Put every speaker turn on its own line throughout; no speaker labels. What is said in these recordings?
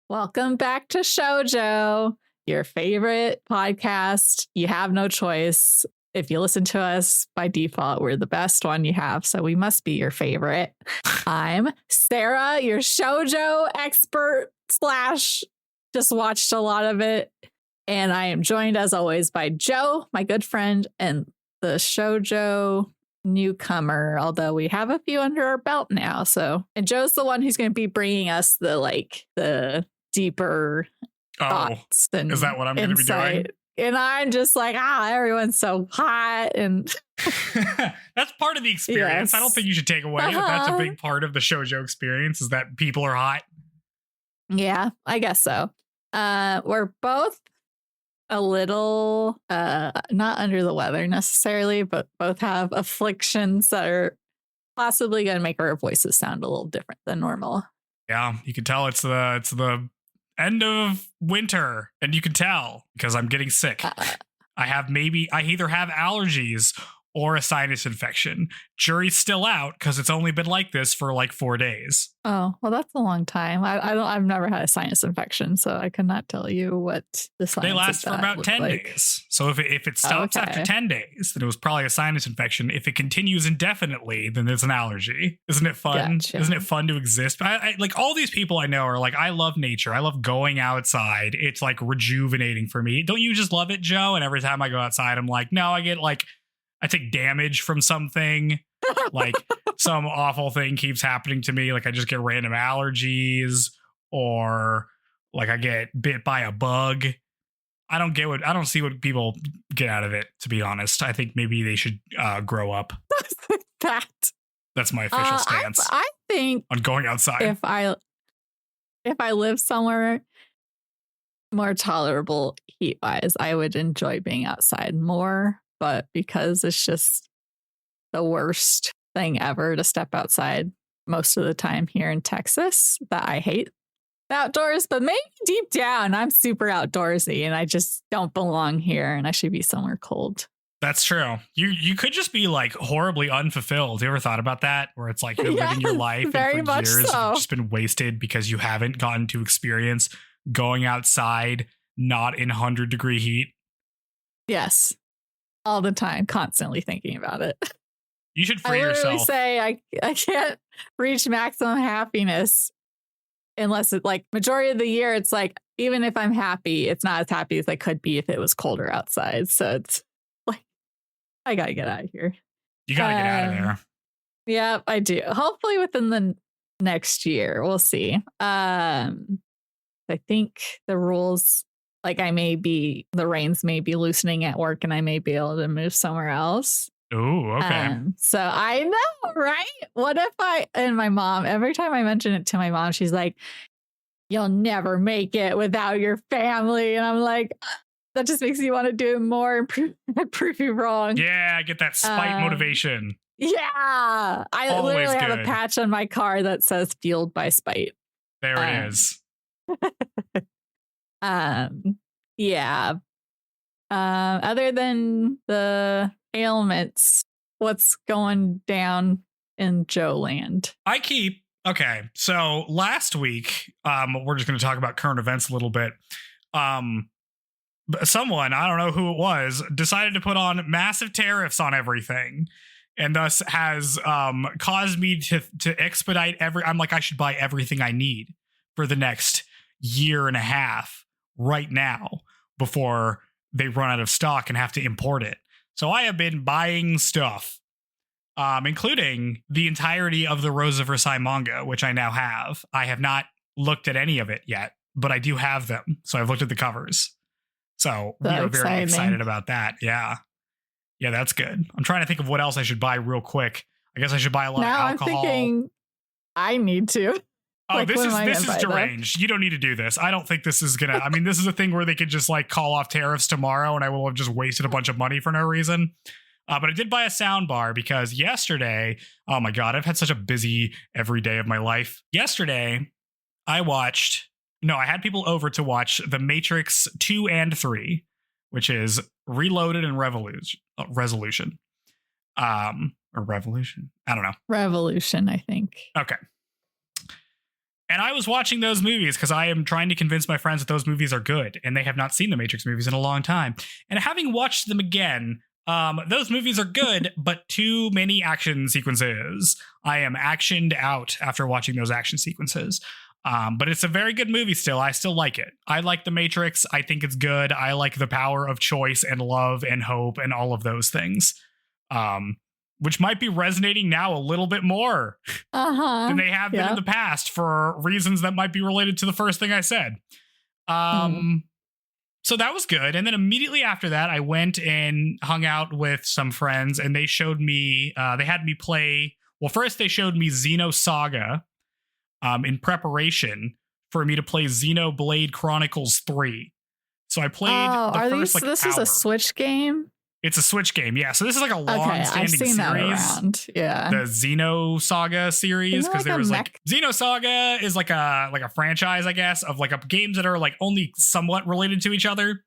Welcome back to Shoujo, your favorite podcast. You have no choice. If you listen to us by default, we're the best one you have, so we must be your favorite. I'm Sarah, your Shoujo expert / just watched a lot of it. And I am joined, as always, by Joe, my good friend, and the Shoujo newcomer, although we have a few under our belt now. And Joe's the one who's going to be bringing us the deeper thoughts. And
is that what I'm going to be doing?
And I'm just like, everyone's so hot. And
that's part of the experience. Yes. I don't think you should take away that that's a big part of the shoujo experience, is that people are hot.
Yeah, I guess so. We're both a little not under the weather necessarily, but both have afflictions that are possibly going to make our voices sound a little different than normal.
Yeah, you can tell it's the end of winter, and you can tell because I'm getting sick. I either have allergies or a sinus infection. Jury's still out because it's only been like this for like 4 days.
Oh, well, that's a long time. I've never had a sinus infection, so I cannot tell you what the sinus.
They last for about 10 days. So if it stops after 10 days, then it was probably a sinus infection. If it continues indefinitely, then it's an allergy. Isn't it fun? Gotcha. Isn't it fun to exist? I like all these people I know are like, I love nature. I love going outside. It's like rejuvenating for me. Don't you just love it, Joe? And every time I go outside, I'm like, no, I take damage from something. Like some awful thing keeps happening to me. Like I just get random allergies, or like I get bit by a bug. I don't see what people get out of it, to be honest. I think maybe they should grow up. That's my official stance.
I think
on going outside.
If I live somewhere more tolerable heat wise, I would enjoy being outside more. But because it's just the worst thing ever to step outside most of the time here in Texas, that I hate outdoors. But maybe deep down, I'm super outdoorsy and I just don't belong here and I should be somewhere cold.
That's true. You could just be like horribly unfulfilled. You ever thought about that? Where it's like you're living your life and for years you've just been wasted because you haven't gotten to experience going outside not in 100-degree heat.
Yes. All the time, constantly thinking about it.
You should free yourself.
I say I can't reach maximum happiness unless it's like majority of the year. It's like, even if I'm happy, it's not as happy as I could be if it was colder outside. So it's like, I got to get out of here.
You got to get out of there.
Yeah, I do. Hopefully within the next year. We'll see. I think the rules, like the reins may be loosening at work and I may be able to move somewhere else.
Oh, okay.
So I know, right? What if and my mom, every time I mention it to my mom, she's like, you'll never make it without your family. And I'm like, that just makes me want to do it more and prove you wrong.
Yeah, I get that spite motivation.
Yeah. I
Always
literally have
good.
a patch on my car that says fueled by spite.
There it is.
Yeah. Other than the ailments, what's going down in Joe land?
Okay. So last week, we're just going to talk about current events a little bit. Someone, I don't know who it was, decided to put on massive tariffs on everything, and thus has caused me to expedite I'm like, I should buy everything I need for the next year and a half right now before they run out of stock and have to import it. So I have been buying stuff, including the entirety of the Rose of Versailles manga, which I now have. I have not looked at any of it yet, but I do have them. So I've looked at the covers. So we are very excited about that. Yeah. Yeah, that's good. I'm trying to think of what else I should buy real quick. I guess I should buy a lot of alcohol.
I'm thinking I need to.
Oh, like, this is deranged. You don't need to do this. I don't think this is gonna. I mean, this is a thing where they could just like call off tariffs tomorrow, and I will have just wasted a bunch of money for no reason. But I did buy a sound bar because yesterday, oh my god, I've had such a busy every day of my life. Yesterday, I had people over to watch The Matrix 2 and 3. which is Reloaded and Resolution. Or Revolution? I don't know.
Revolution, I think.
Okay. And I was watching those movies because I am trying to convince my friends that those movies are good, and they have not seen the Matrix movies in a long time. And having watched them again, those movies are good, but too many action sequences. I am actioned out after watching those action sequences. But it's a very good movie still. I still like it. I like The Matrix. I think it's good. I like the power of choice and love and hope and all of those things. Which might be resonating now a little bit more than they have been in the past for reasons that might be related to the first thing I said. So that was good. And then immediately after that, I went and hung out with some friends, and they showed me, they had me play. Well, first they showed me Xenosaga in preparation for me to play Xenoblade Chronicles 3. So I played the first this
hour.
Is
a Switch game?
It's a Switch game, yeah. So this is like a long-standing series.
That around. Yeah,
the Xenosaga series, because there was like Xenosaga is like a franchise, I guess, of like games that are like only somewhat related to each other.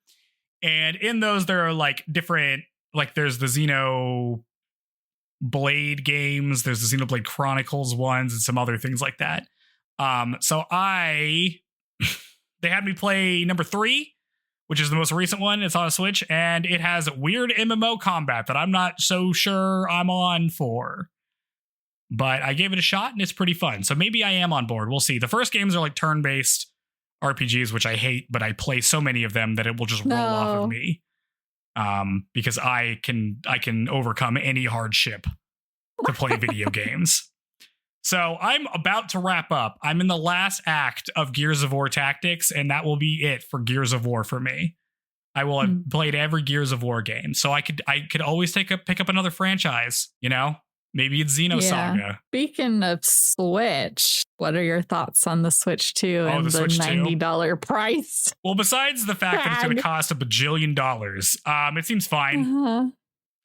And in those, there are like different, like there's the Xenoblade games, there's the Xenoblade Chronicles ones, and some other things like that. So they had me play number 3. Which is the most recent one. It's on a Switch, and it has weird MMO combat that I'm not so sure I'm on for. But I gave it a shot, and it's pretty fun. So maybe I am on board. We'll see. The first games are like turn-based RPGs, which I hate, but I play so many of them that it will just roll off of me. Because I can overcome any hardship to play video games. So I'm about to wrap up. I'm in the last act of Gears of War Tactics, and that will be it for Gears of War for me. I will have played every Gears of War game, so I could always pick up another franchise. You know, maybe it's Xenosaga. Yeah.
Speaking of Switch, what are your thoughts on the Switch 2 and the $90 price?
Well, besides the fact that it's going to cost $1 bajillion, it seems fine.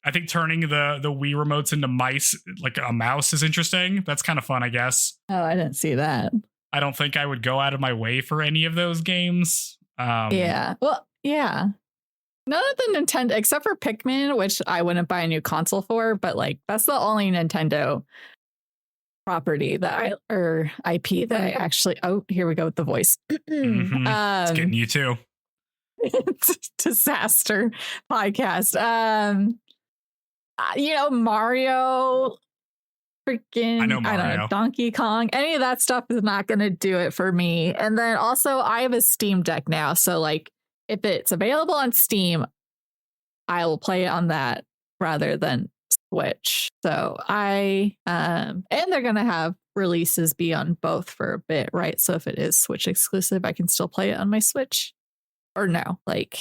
I think turning the Wii remotes into mice, like a mouse, is interesting. That's kind of fun, I guess.
Oh, I didn't see that.
I don't think I would go out of my way for any of those games.
Yeah. Well, yeah. None of the Nintendo, except for Pikmin, which I wouldn't buy a new console for, but like that's the only Nintendo property or IP that I actually. Oh, here we go with the voice.
It's getting you too.
Disaster podcast. Mario, freaking,
I don't know,
Donkey Kong, any of that stuff is not going to do it for me. And then also I have a Steam Deck now. So like if it's available on Steam, I will play it on that rather than Switch. So and they're going to have releases be on both for a bit, right? So if it is Switch exclusive, I can still play it on my Switch. Or no, like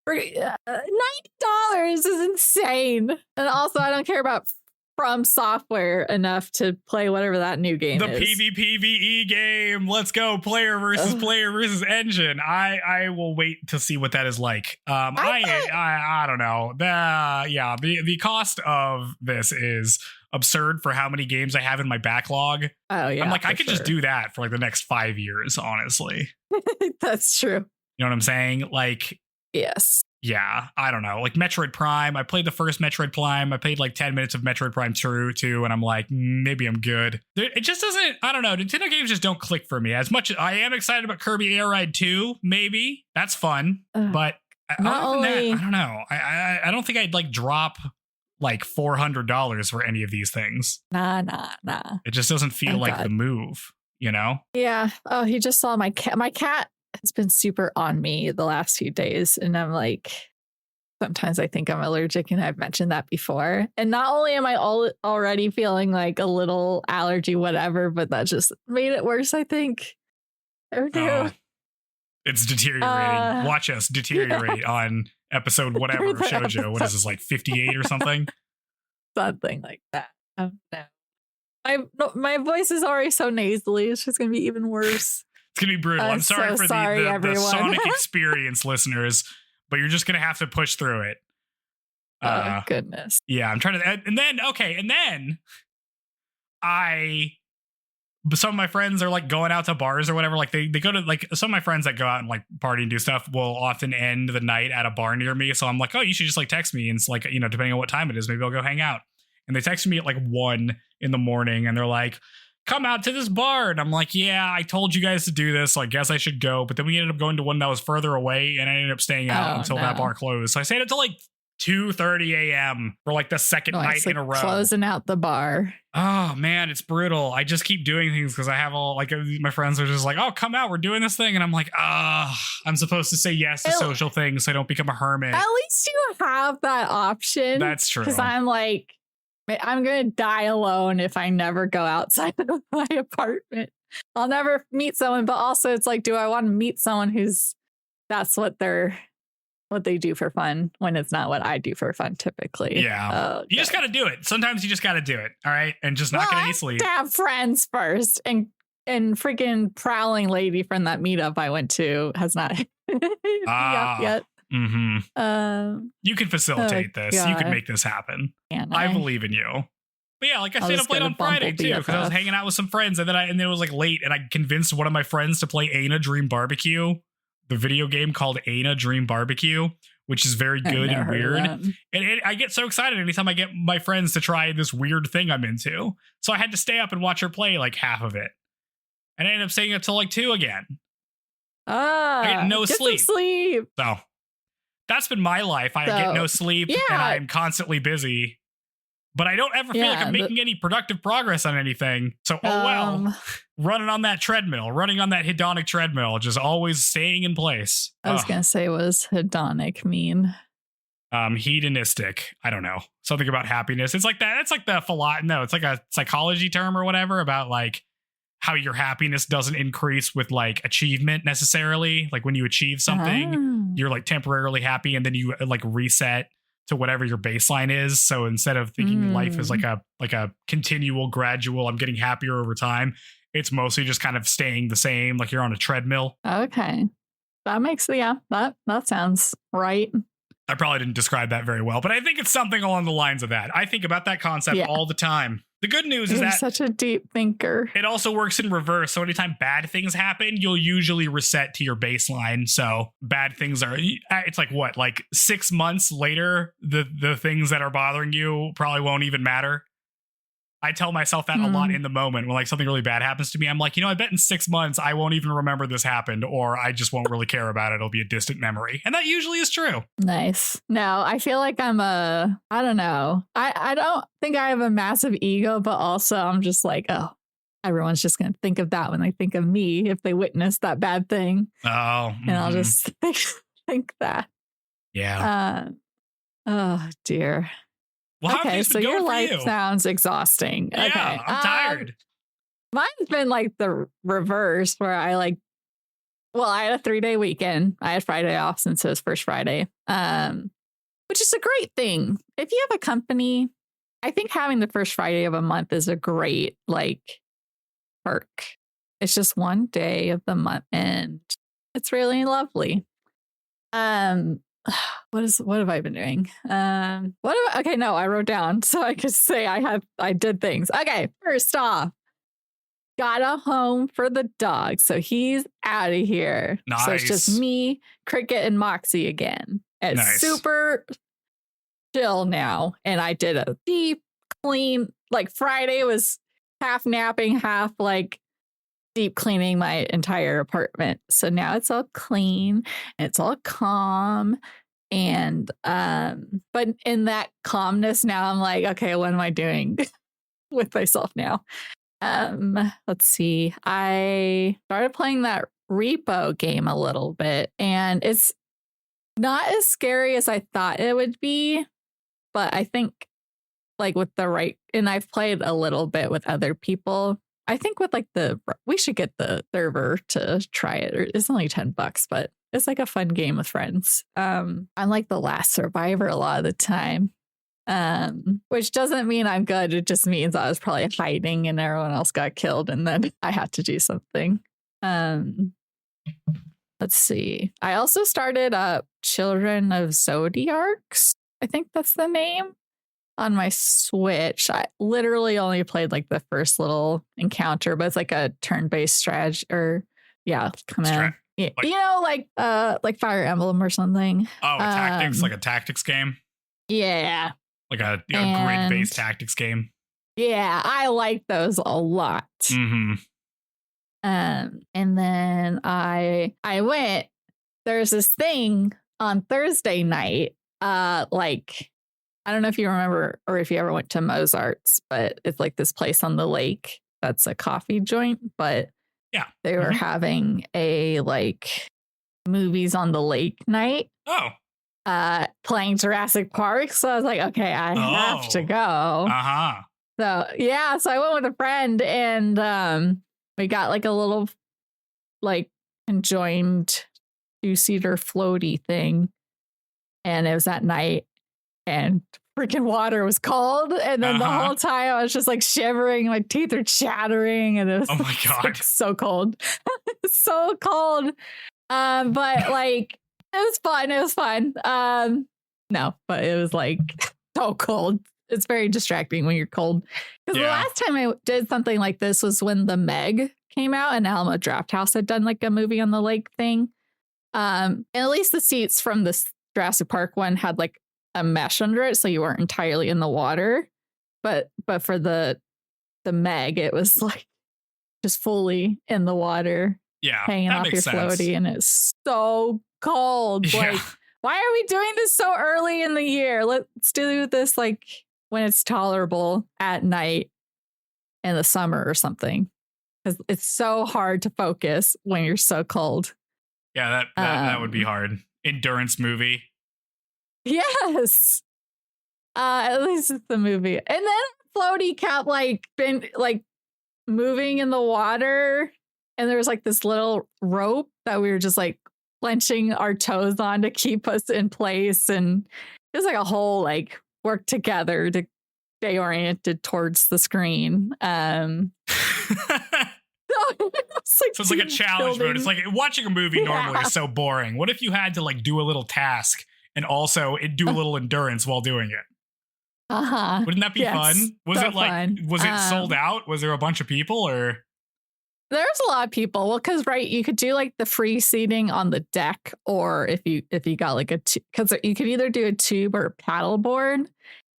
$90 is insane. And also I don't care about From Software enough to play whatever that new game is.
The PvPvE game. Let's go. Player versus engine. I will wait to see what that is like. I don't know. The cost of this is absurd for how many games I have in my backlog.
Oh yeah.
I'm like, I could just do that for like the next 5 years, honestly.
That's true.
You know what I'm saying? Like,
yes.
Yeah, I don't know. Like Metroid Prime, I played the first Metroid Prime. I played like 10 minutes of Metroid Prime 2, and I'm like, maybe I'm good. It just doesn't, I don't know. Nintendo games just don't click for me. As much as I am excited about Kirby Air Ride 2, maybe. That's fun. But other than that, I don't know. I don't think I'd like drop like $400 for any of these things.
Nah.
It just doesn't feel like the move, you know?
Yeah. Oh, he just saw my cat. My cat has been super on me the last few days. And I'm like, sometimes I think I'm allergic, and I've mentioned that before. And not only am I already feeling like a little allergy, whatever, but that just made it worse, I think.
It's deteriorating. Watch us deteriorate on episode whatever of Shoujo. What is this, like 58 or something?
Something like that. Oh, no. My voice is already so nasally. It's just going to be even worse.
It's going to be brutal. I'm sorry for the Sonic experience, listeners, but you're just going to have to push through it.
Oh, goodness.
Yeah, I'm trying to... And then I some of my friends are like going out to bars or whatever. Like they go to like some of my friends that go out and like party and do stuff will often end the night at a bar near me. So I'm like, oh, you should just like text me. And it's like, you know, depending on what time it is, maybe I'll go hang out. And they texted me at like 1 a.m. and they're like, come out to this bar. And I'm like, yeah, I told you guys to do this. So I guess I should go. But then we ended up going to one that was further away and I ended up staying out until that bar closed. So I stayed until like 2:30 a.m. for like the second night in a row.
Closing out the bar.
Oh man, it's brutal. I just keep doing things because I have all like my friends are just like, oh, come out, we're doing this thing. And I'm like, I'm supposed to say yes to social things so I don't become a hermit.
At least you have that option.
That's true.
Because I'm like, I'm going to die alone if I never go outside of my apartment. I'll never meet someone. But also it's like, do I want to meet someone that's what they do for fun when it's not what I do for fun typically.
Yeah. You just got to do it. Sometimes you just got to do it. All right. And just not get any sleep.
I have to have friends first. And freaking prowling lady from that meetup I went to has not hit me up yet.
Mm-hmm. You can facilitate this. God. You can make this happen. I believe in you. But yeah, like I stayed up late on Friday too because I was hanging out with some friends and then it was like late and I convinced one of my friends to play Aina Dream Barbecue. The video game called Aina Dream Barbecue, which is very good and weird. And I get so excited anytime I get my friends to try this weird thing I'm into. So I had to stay up and watch her play like half of it. And I ended up staying up till like 2 again. I get no sleep. So that's been my life. I get no sleep and I'm constantly busy. But I don't ever feel like I'm making any productive progress on anything. So, running on that treadmill, running on that hedonic treadmill, just always staying in place.
I was going to say, what does hedonic mean?
Hedonistic. I don't know. Something about happiness. It's like that. It's like it's like a psychology term or whatever about like how your happiness doesn't increase with like achievement necessarily. Like when you achieve something, you're like temporarily happy and then you like reset to whatever your baseline is. So instead of thinking life is like a continual gradual, I'm getting happier over time, it's mostly just kind of staying the same, like you're on a treadmill.
Okay. That makes that sounds right.
I probably didn't describe that very well, but I think it's something along the lines of that. I think about that concept all the time. The good news is that
such a deep thinker.
It also works in reverse. So anytime bad things happen, you'll usually reset to your baseline. So bad things it's like what, like 6 months later, the things that are bothering you probably won't even matter. I tell myself that a lot in the moment when like something really bad happens to me. I'm like, I bet in 6 months I won't even remember this happened, or I just won't really care about it. It'll be a distant memory. And that usually is true.
Nice. No, I feel like I don't know. I don't think I have a massive ego, but also I'm just like, oh, everyone's just going to think of that when they think of me if they witness that bad thing.
Oh.
And I'll just think that.
Yeah.
Oh, dear.
Well,
okay, so your life sounds exhausting.
Yeah,
okay.
I'm tired.
Mine's been like the reverse where I had a 3-day weekend. I had Friday off since it was first Friday, which is a great thing. If you have a company, I think having the first Friday of a month is a great perk. It's just one day of the month and it's really lovely. What have I been doing? I wrote down so I could say I did things. Okay, first off, got a home for the dog. So he's out of here.
Nice.
So it's just me, Cricket, and Moxie again. It's super chill now. And I did a deep clean, like Friday was half napping, half like deep cleaning my entire apartment. So now it's all clean, it's all calm. And but in that calmness now I'm like, okay, what am I doing with myself now? Let's see. I started playing that repo game a little bit and it's not as scary as I thought it would be, but I think like with the right, and I've played a little bit with other people. I think with like we should get the server to try it. It's only $10, but it's like a fun game with friends. I'm like the last survivor a lot of the time, which doesn't mean I'm good. It just means I was probably hiding and everyone else got killed and then I had to do something. Let's see. I also started up Children of Zodiacs. I think that's the name. on my Switch. I literally only played like the first little encounter, but it's like a turn-based strategy or command. Like, you know, like Fire Emblem or something.
Oh, tactics, like a tactics game.
Yeah,
like a grid-based tactics game.
Yeah, I like those a lot.
Mm-hmm.
And then I went. There's this thing on Thursday night. Like, I don't know if you remember or if you ever went to Mozart's, but it's like this place on the lake that's a coffee joint. But
yeah,
they were having a like movies on the lake night.
Oh.
Playing Jurassic Park. So I was like, okay, I have to go.
Uh-huh.
So yeah, so I went with a friend and we got like a little like conjoined 2-seater floaty thing. And it was at night and freaking water was cold. And then the whole time I was just like shivering, my teeth are chattering, and it was
oh my God.
Like, so cold. So cold. But like it was fun. It was fun. No, but it was like so cold. It's very distracting when you're cold. Because the last time I did something like this was when The Meg came out and Alamo Drafthouse had done like a movie on the lake thing. And at least the seats from the Jurassic Park one had like a mesh under it, so you weren't entirely in the water. But for the Meg, it was like just fully in the water.
Yeah,
hanging off your floaty, and it's so cold.
Yeah.
Like, why are we doing this so early in the year? Let's do this like when it's tolerable at night in the summer or something, because it's so hard to focus when you're so cold.
Yeah, that would be hard. Endurance movie.
Yes. At least it's the movie. And then floaty kept like been like moving in the water. And there was like this little rope that we were just like clenching our toes on to keep us in place. And it was like a whole like work together to stay oriented towards the screen.
So it's like a challenge mode. It's like watching a movie normally is so boring. What if you had to like do a little task and also do a little endurance while doing it? Wouldn't that be fun? Was it like fun. Was it sold out? Was there a bunch of people or?
There's a lot of people. Well, because you could do like the free seating on the deck, or if you got like because you could either do a tube or a paddle board. And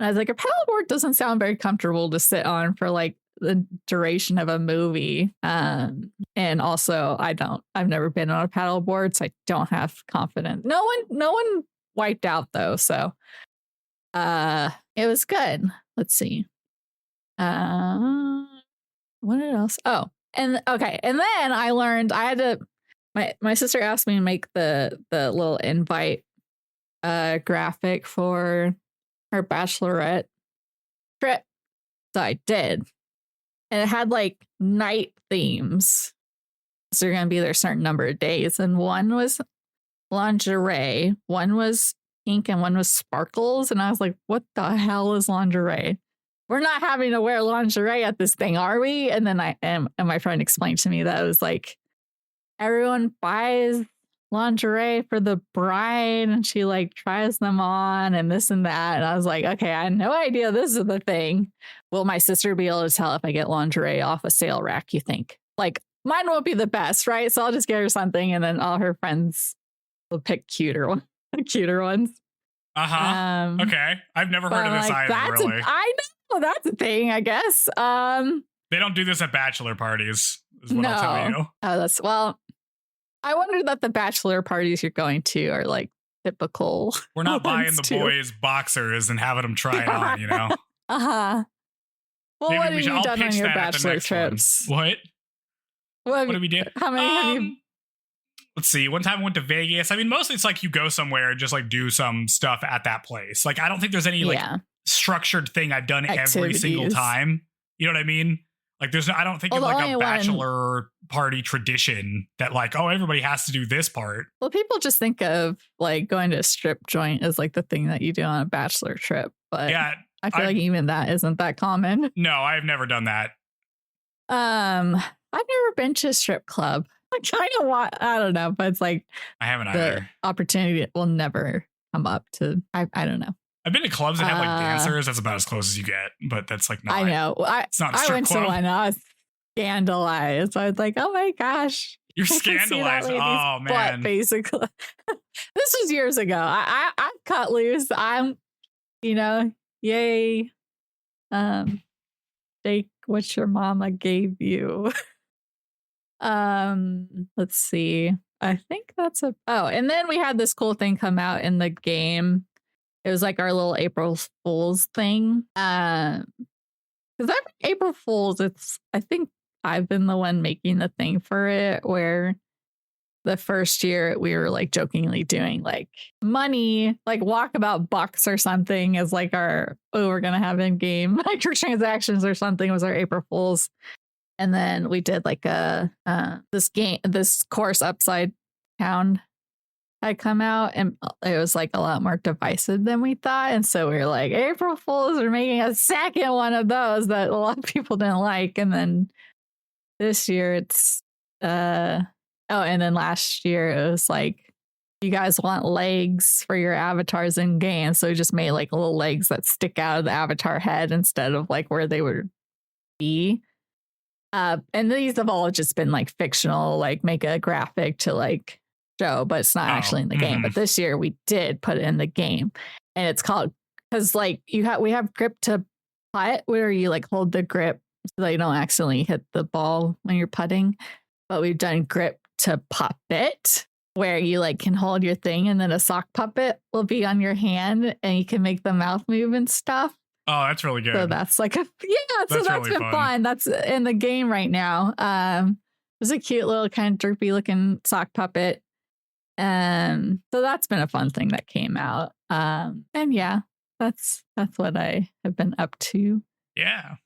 I was like, a paddle board doesn't sound very comfortable to sit on for like the duration of a movie. And also I've never been on a paddle board, so I don't have confidence. No one wiped out though, so it was good. Let's see. What else? Oh. And okay, and then I learned I had to. My sister asked me to make the little invite graphic for her bachelorette trip, so I did, and it had like night themes. So you're gonna be there a certain number of days, and one was lingerie, one was pink, and one was sparkles, and I was like, "What the hell is lingerie? We're not having to wear lingerie at this thing, are we?" And then and my friend explained to me that it was like everyone buys lingerie for the bride and she like tries them on and this and that. And I was like, okay, I had no idea this is the thing. Will my sister be able to tell if I get lingerie off a sale rack, you think? Like, mine won't be the best, right? So I'll just get her something and then all her friends will pick cuter ones.
Okay. I've never heard of this either, really.
I know. Well, that's a thing, I guess.
They don't do this at bachelor parties, is what I'll tell you.
Oh, I wonder that the bachelor parties you're going to are like typical.
We're not buying the boys boxers and having them try it on, you know?
Well, maybe what have you done on your bachelor trips?
What did we do?
How many have you?
Let's see. One time I went to Vegas. I mean, mostly it's like you go somewhere and just like do some stuff at that place. Like, I don't think there's any like structured thing I've done every single time. You know what I mean? Like I don't think of like a bachelor party tradition that like, oh, everybody has to do this part.
Well, people just think of like going to a strip joint as like the thing that you do on a bachelor trip. But yeah, I feel like even that isn't that common.
No, I've never done that.
I've never been to a strip club. I kind of want, I don't know, but it's like
I haven't either.
The opportunity will never come up to, I don't know.
I've been to clubs that have like dancers. That's about as close as you get, but that's like not.
I know.
It's not a strip
I went
club.
to one. I was scandalized. I was like, oh my gosh.
You're scandalized. Oh man.
Butt, basically. This was years ago. I cut loose. I'm, yay. Take what your mama gave you. Let's see. I think that's and then we had this cool thing come out in the game. It was like our little April Fool's thing. Because every April Fool's, I think I've been the one making the thing for it, where the first year we were like jokingly doing like money, like walkabout bucks or something as like we're going to have in-game microtransactions or something was our April Fool's. And then we did like this course Upside Down had come out, and it was like a lot more divisive than we thought. And so we were like, April Fools are making a second one of those that a lot of people didn't like. And then this year it's, and then last year it was like, you guys want legs for your avatars in game. So we just made like little legs that stick out of the avatar head instead of like where they would be. And these have all just been like fictional, like make a graphic to like show, but it's not actually in the game. But this year we did put it in the game, and it's called, because like we have grip to putt, where you like hold the grip so that you don't accidentally hit the ball when you're putting. But we've done grip to puppet, where you like can hold your thing and then a sock puppet will be on your hand and you can make the mouth move and stuff.
Oh, that's really good.
So that's like so that's really been fun. That's in the game right now. There's a cute little kind of derpy looking sock puppet. So that's been a fun thing that came out. And yeah, that's what I have been up to.
Yeah.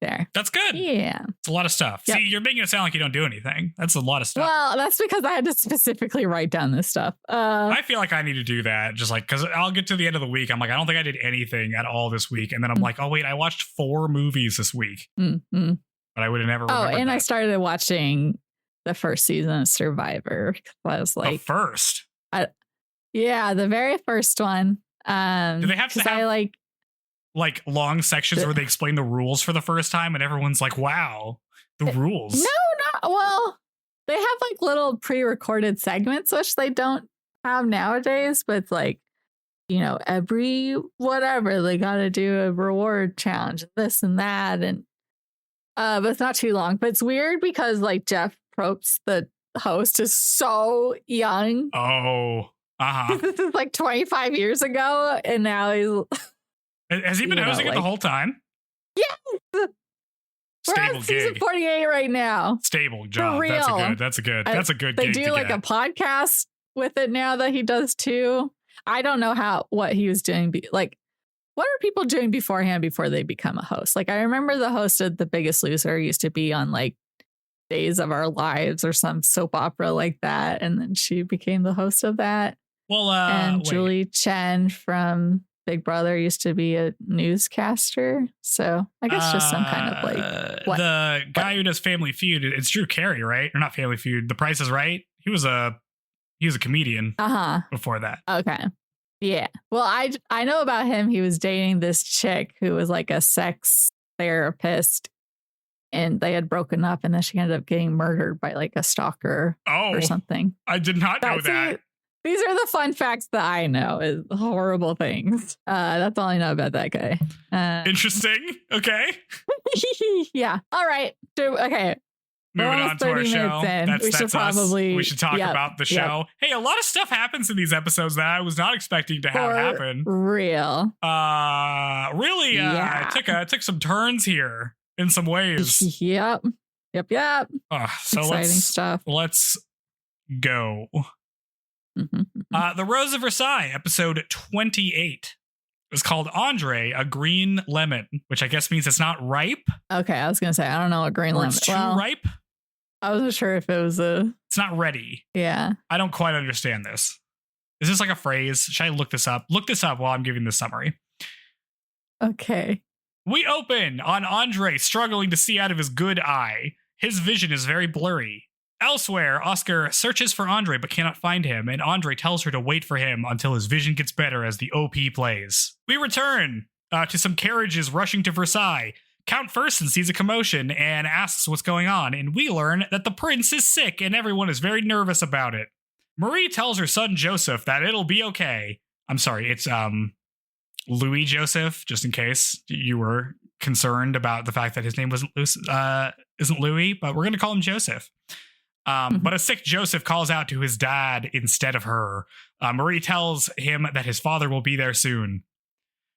There.
That's good.
Yeah.
It's a lot of stuff. Yep. See, you're making it sound like you don't do anything. That's a lot of stuff.
Well, that's because I had to specifically write down this stuff.
I feel like I need to do that, just like, because I'll get to the end of the week. I'm like, I don't think I did anything at all this week. And then I'm like, oh, wait, I watched 4 movies this week.
Mm-hmm.
But I would have never remembered
and
that.
I started watching the first season of Survivor. I was like,
the first?
Yeah, the very first one.
Do they have to have like long sections where they explain the rules for the first time and everyone's like, wow, the rules?
No, well, they have like little pre-recorded segments, which they don't have nowadays, but it's like, every whatever, they got to do a reward challenge, this and that. And but it's not too long. But it's weird because like Jeff Probst, the host, is so young.
Oh,
This is like 25 years ago, and now he's...
Has he been hosting it the whole time?
Yes.
Stable
We're on season 48 right now.
Stable job.
For real.
That's a good
They
gig
do
to
like
get.
a podcast with it now that he does too. I don't know what he was doing. Like, what are people doing beforehand before they become a host? Like, I remember the host of The Biggest Loser used to be on like Days of Our Lives or some soap opera like that. And then she became the host of that.
Well,
and Julie Chen from Big Brother used to be a newscaster. So I guess just some kind of like
the guy who does Family Feud. It's Drew Carey, right? Or not Family Feud. The Price is Right. He was a comedian before that.
Okay. Yeah. Well, I know about him. He was dating this chick who was like a sex therapist, and they had broken up, and then she ended up getting murdered by like a stalker or something.
I did not know that.
These are the fun facts that I know, is horrible things. That's all I know about that guy.
Interesting. Okay.
Yeah. All right. Okay.
Moving on to our show.
We should
talk about the show. Hey, a lot of stuff happens in these episodes that I was not expecting to have happen.
Real.
Really, it took some turns here in some ways.
Yep.
So
exciting
let's go. The Rose of Versailles, episode 28. It's called Andre, a green lemon, which I guess means it's not ripe.
Okay, I was going to say, I don't know what green lemon is.
It's too ripe.
I wasn't sure if it was
It's not ready.
Yeah.
I don't quite understand this. Is this like a phrase? Should I look this up? Look this up while I'm giving the summary.
Okay.
We open on Andre struggling to see out of his good eye. His vision is very blurry. Elsewhere, Oscar searches for Andre but cannot find him, and Andre tells her to wait for him until his vision gets better as the OP plays. We return to some carriages rushing to Versailles. Count Fersen sees a commotion and asks what's going on, and we learn that the prince is sick and everyone is very nervous about it. Marie tells her son Joseph that it'll be okay. I'm sorry, it's Louis Joseph, just in case you were concerned about the fact that his name isn't Louis, but we're going to call him Joseph. But a sick Joseph calls out to his dad instead of her. Marie tells him that his father will be there soon.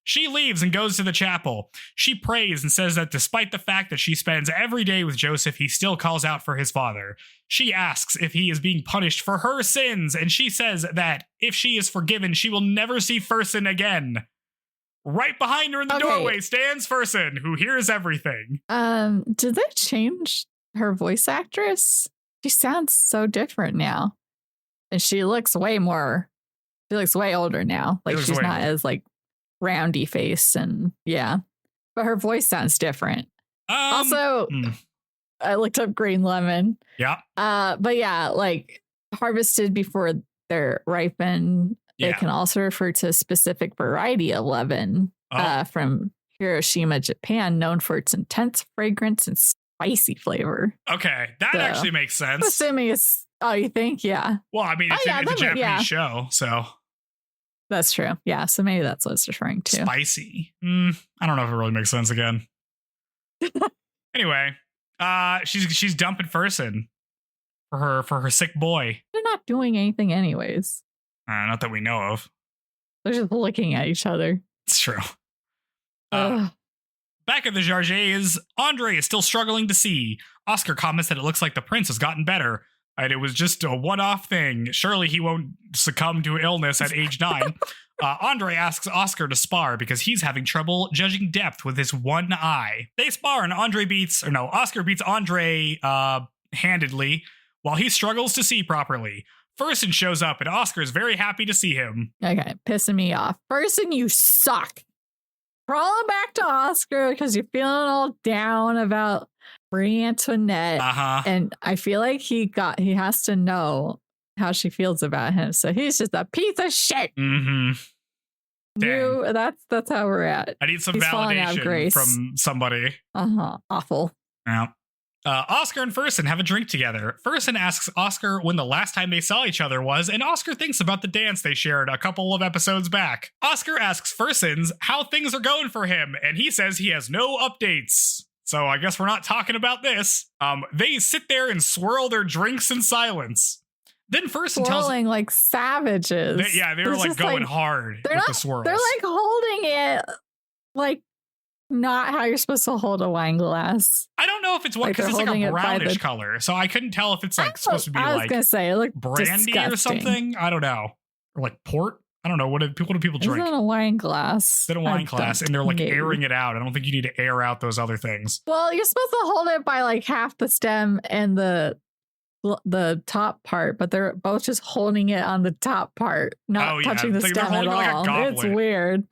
She leaves and goes to the chapel. She prays and says that despite the fact that she spends every day with Joseph, he still calls out for his father. She asks if he is being punished for her sins, and she says that if she is forgiven, she will never see Fersen again. Right behind her in the doorway stands Fersen, who hears everything.
Did they change her voice actress? She sounds so different now. And she looks way older now. Like she's not as like roundy face and but her voice sounds different. Also, I looked up green lemon.
Yeah.
But yeah, like harvested before they're ripened. Yeah. It can also refer to a specific variety of lemon from Hiroshima, Japan, known for its intense fragrance and spicy flavor.
Okay, that actually makes sense.
Assuming it's, you think? Yeah.
Well, I mean, it's a Japanese show, so.
That's true. Yeah, so maybe that's what it's referring to.
Spicy. I don't know if it really makes sense again. Anyway, she's dumping Fersen for her sick boy.
They're not doing anything anyways.
Not that we know of.
They're just looking at each other.
It's true. Back at the Jargets, Andre is still struggling to see. Oscar comments that it looks like the prince has gotten better, and it was just a one-off thing. Surely he won't succumb to illness at age 9. Andre asks Oscar to spar because he's having trouble judging depth with his one eye. They spar, and Oscar beats Andre handedly while he struggles to see properly. Fersen shows up, and Oscar is very happy to see him.
Okay, pissing me off. Fersen, you suck. Crawling back to Oscar because you're feeling all down about Marie Antoinette. And I feel like he has to know how she feels about him. So he's just a piece of shit.
Mm-hmm.
That's how we're at.
I need some validation from somebody.
Awful.
Yeah. Oscar and Fersen have a drink together. Fersen asks Oscar when the last time they saw each other was, and Oscar thinks about the dance they shared a couple of episodes back. Oscar asks Fersen how things are going for him, and he says he has no updates. So I guess we're not talking about this. They sit there and swirl their drinks in silence. Then Fersen tells them
like savages.
They're like going hard with the swirls.
They're like holding it like not how you're supposed to hold a wine glass.
I don't know if it's because it's like a brownish color, so I couldn't tell if it's like supposed to be like
gonna say it looked
brandy
disgusting.
Or something. I don't know, or like port. I don't know. What do people drink?
It's in a wine glass.
It's in a wine glass, and they're like airing it out. I don't think you need to air out those other things.
Well, you're supposed to hold it by like half the stem and the top part, but they're both just holding it on the top part, not touching the stem at all. Like it's weird.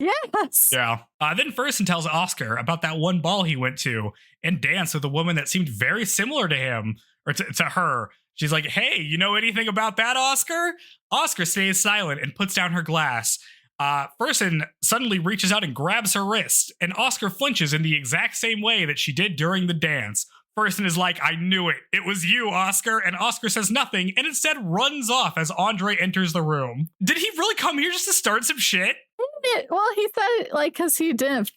Yes.
Yeah. Then Fersen tells Oscar about that one ball he went to and danced with a woman that seemed very similar to him, or to her. She's like, hey, you know anything about that, Oscar? Oscar stays silent and puts down her glass. Fersen suddenly reaches out and grabs her wrist, and Oscar flinches in the exact same way that she did during the dance. Fersen is like, I knew it. It was you, Oscar. And Oscar says nothing and instead runs off as Andre enters the room. Did he really come here just to start some shit?
Well, he said it like because he didn't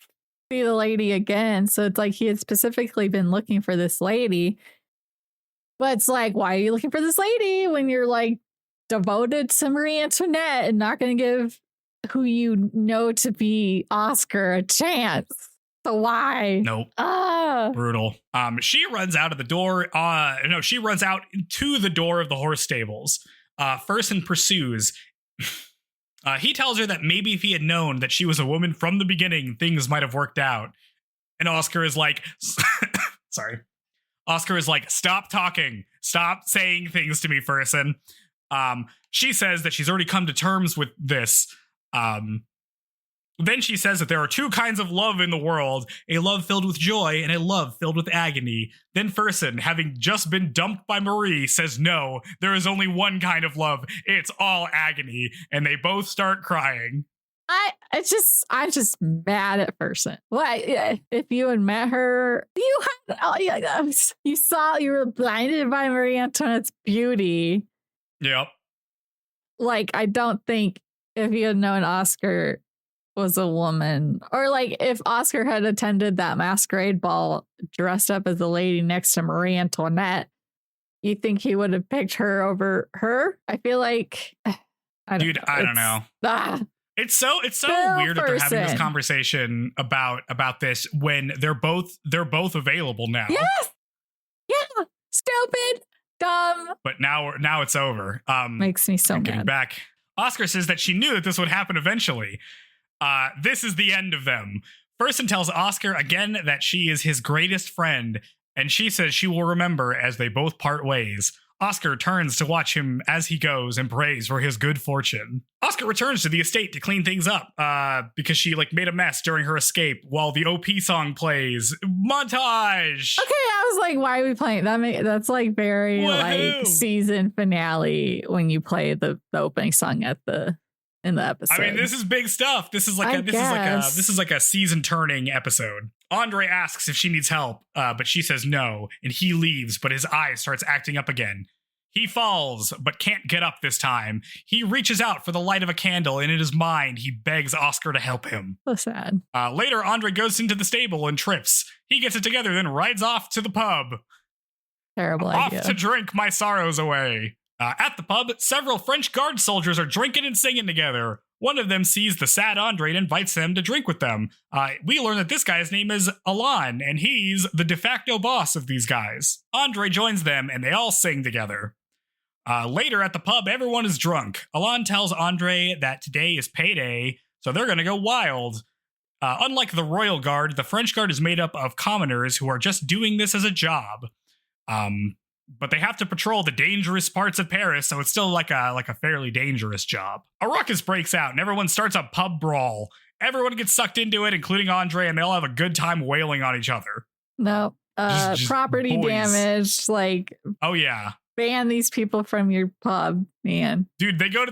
see the lady again. So it's like he had specifically been looking for this lady. But it's like, why are you looking for this lady when you're like devoted to Marie Antoinette and not going to give who you know to be Oscar a chance? So why?
Nope. Brutal. She runs out of the door. She runs out to the door of the horse stables. Fersen pursues. He tells her that maybe if he had known that she was a woman from the beginning, things might have worked out. And Oscar is like, sorry. Oscar is like, stop talking. Stop saying things to me, Fersen. She says that she's already come to terms with this. Then she says that there are two kinds of love in the world, a love filled with joy and a love filled with agony. Then Fersen, having just been dumped by Marie, says no, there is only one kind of love. It's all agony. And they both start crying.
I'm just mad at Fersen. Why? If you had met her, you were blinded by Marie Antoinette's beauty.
Yep.
Like, I don't think if you had known Oscar was a woman, or like if Oscar had attended that masquerade ball dressed up as the lady next to Marie Antoinette, you think he would have picked her over her? I feel like
I don't know. It's so weird that they're having this conversation about this when they're both available now.
Yes. Yeah. Stupid. Dumb.
But now it's over.
Makes me so
getting
mad.
Back. Oscar says that she knew that this would happen eventually. This is the end of them. Fersen tells Oscar again that she is his greatest friend, and she says she will remember as they both part ways. Oscar turns to watch him as he goes and prays for his good fortune. Oscar returns to the estate to clean things up because she made a mess during her escape while the OP song plays. Montage!
Okay, I was like, why are we playing? That's like very like season finale when you play the opening song in the episode.
I mean, this is big stuff. This is like a season turning episode. Andre asks if she needs help, but she says no, and he leaves, but his eye starts acting up again. He falls, but can't get up this time. He reaches out for the light of a candle, and in his mind, he begs Oscar to help him.
So sad.
Later, Andre goes into the stable and trips. He gets it together, then rides off to the pub.
Terrible idea.
Off to drink my sorrows away. At the pub, several French guard soldiers are drinking and singing together. One of them sees the sad Andre and invites them to drink with them. We learn that this guy's name is Alain, and he's the de facto boss of these guys. Andre joins them, and they all sing together. Later at the pub, everyone is drunk. Alain tells Andre that today is payday, so they're going to go wild. Unlike the Royal Guard, the French Guard is made up of commoners who are just doing this as a job. But they have to patrol the dangerous parts of Paris, so it's still like a fairly dangerous job. A ruckus breaks out, and everyone starts a pub brawl. Everyone gets sucked into it, including Andre, and they all have a good time wailing on each other.
No, just property boys. Damage,
oh yeah,
ban these people from your pub, man.
Dude, they go to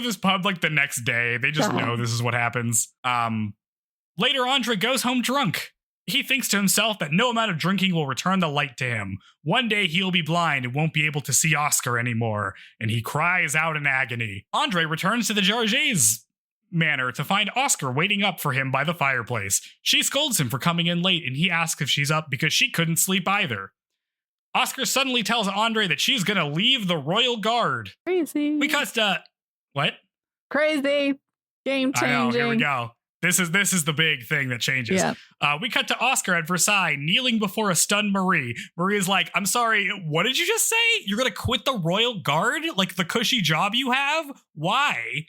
this pub the next day. They just know this is what happens. Later, Andre goes home drunk. He thinks to himself that no amount of drinking will return the light to him. One day he'll be blind and won't be able to see Oscar anymore, and he cries out in agony. Andre returns to the Jargets manor to find Oscar waiting up for him by the fireplace. She scolds him for coming in late, and he asks if she's up because she couldn't sleep either. Oscar suddenly tells Andre that she's gonna leave the Royal Guard.
Crazy.
We cut to... What?
Crazy. Game changing.
I know, here we go. This is the big thing that changes. Yeah. We cut to Oscar at Versailles, kneeling before a stunned Marie. Marie is like, I'm sorry, what did you just say? You're going to quit the Royal Guard? Like the cushy job you have? Why?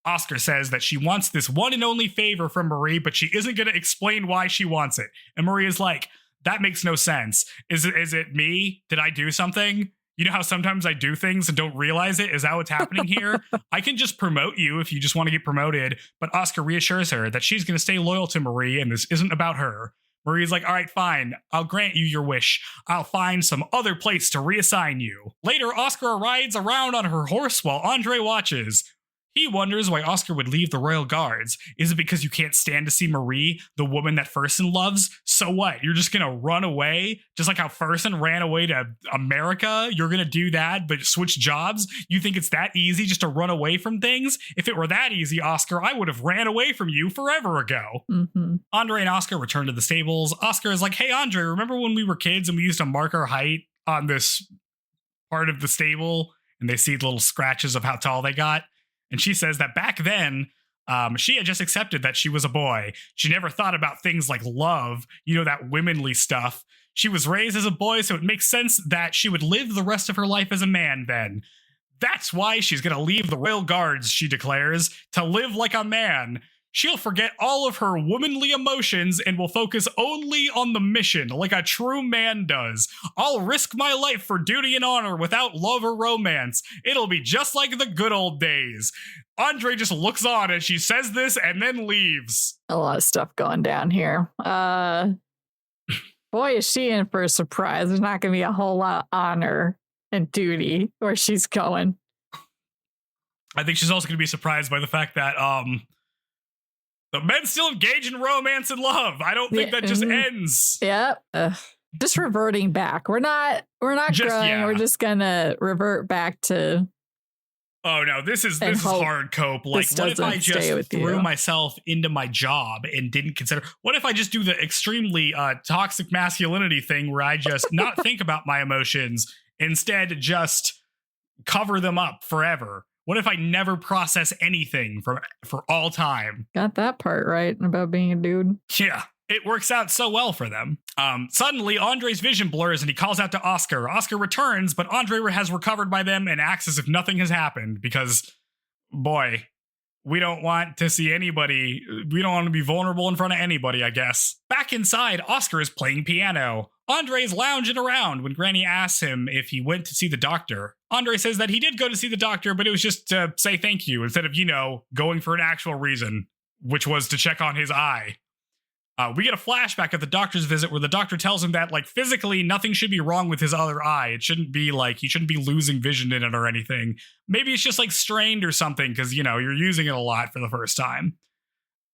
Oscar says that she wants this one and only favor from Marie, but she isn't going to explain why she wants it. And Marie is like, that makes no sense. Is it me? Did I do something? You know how sometimes I do things and don't realize it? Is that what's happening here? I can just promote you if you just want to get promoted. But Oscar reassures her that she's going to stay loyal to Marie and this isn't about her. Marie's like, all right, fine. I'll grant you your wish. I'll find some other place to reassign you. Later, Oscar rides around on her horse while Andre watches. He wonders why Oscar would leave the Royal Guards. Is it because you can't stand to see Marie, the woman that Fersen loves? So what? You're just gonna run away? Just like how Fersen ran away to America? You're gonna do that, but switch jobs? You think it's that easy just to run away from things? If it were that easy, Oscar, I would have ran away from you forever ago. Mm-hmm. Andre and Oscar return to the stables. Oscar is like, hey, Andre, remember when we were kids and we used to mark our height on this part of the stable? And they see little scratches of how tall they got? And she says that back then, she had just accepted that she was a boy. She never thought about things like love, that womanly stuff. She was raised as a boy, so it makes sense that she would live the rest of her life as a man then. That's why she's going to leave the Royal Guards, she declares, to live like a man. She'll forget all of her womanly emotions and will focus only on the mission, like a true man does. I'll risk my life for duty and honor without love or romance. It'll be just like the good old days. Andre just looks on as she says this and then leaves.
A lot of stuff going down here. Boy, is she in for a surprise. There's not going to be a whole lot of honor and duty where she's going.
I think she's also going to be surprised by the fact that the men still engage in romance and love. I don't think that just ends.
Yep. Just reverting back. We're not just growing. Yeah. We're just going to revert back to...
Oh no, this is hard cope. Like, what if I just threw myself into my job and didn't consider? What if I just do the extremely toxic masculinity thing where I just not think about my emotions, instead just cover them up forever? What if I never process anything for all time?
Got that part right about being a dude.
Yeah. It works out so well for them. Suddenly, Andre's vision blurs and he calls out to Oscar. Oscar returns, but Andre has recovered by them and acts as if nothing has happened because, boy, we don't want to see anybody. We don't want to be vulnerable in front of anybody, I guess. Back inside, Oscar is playing piano. Andre's lounging around when Granny asks him if he went to see the doctor. Andre says that he did go to see the doctor, but it was just to say thank you instead of, going for an actual reason, which was to check on his eye. We get a flashback of the doctor's visit where the doctor tells him that, physically, nothing should be wrong with his other eye. It shouldn't be he shouldn't be losing vision in it or anything. Maybe it's just, strained or something because, you're using it a lot for the first time.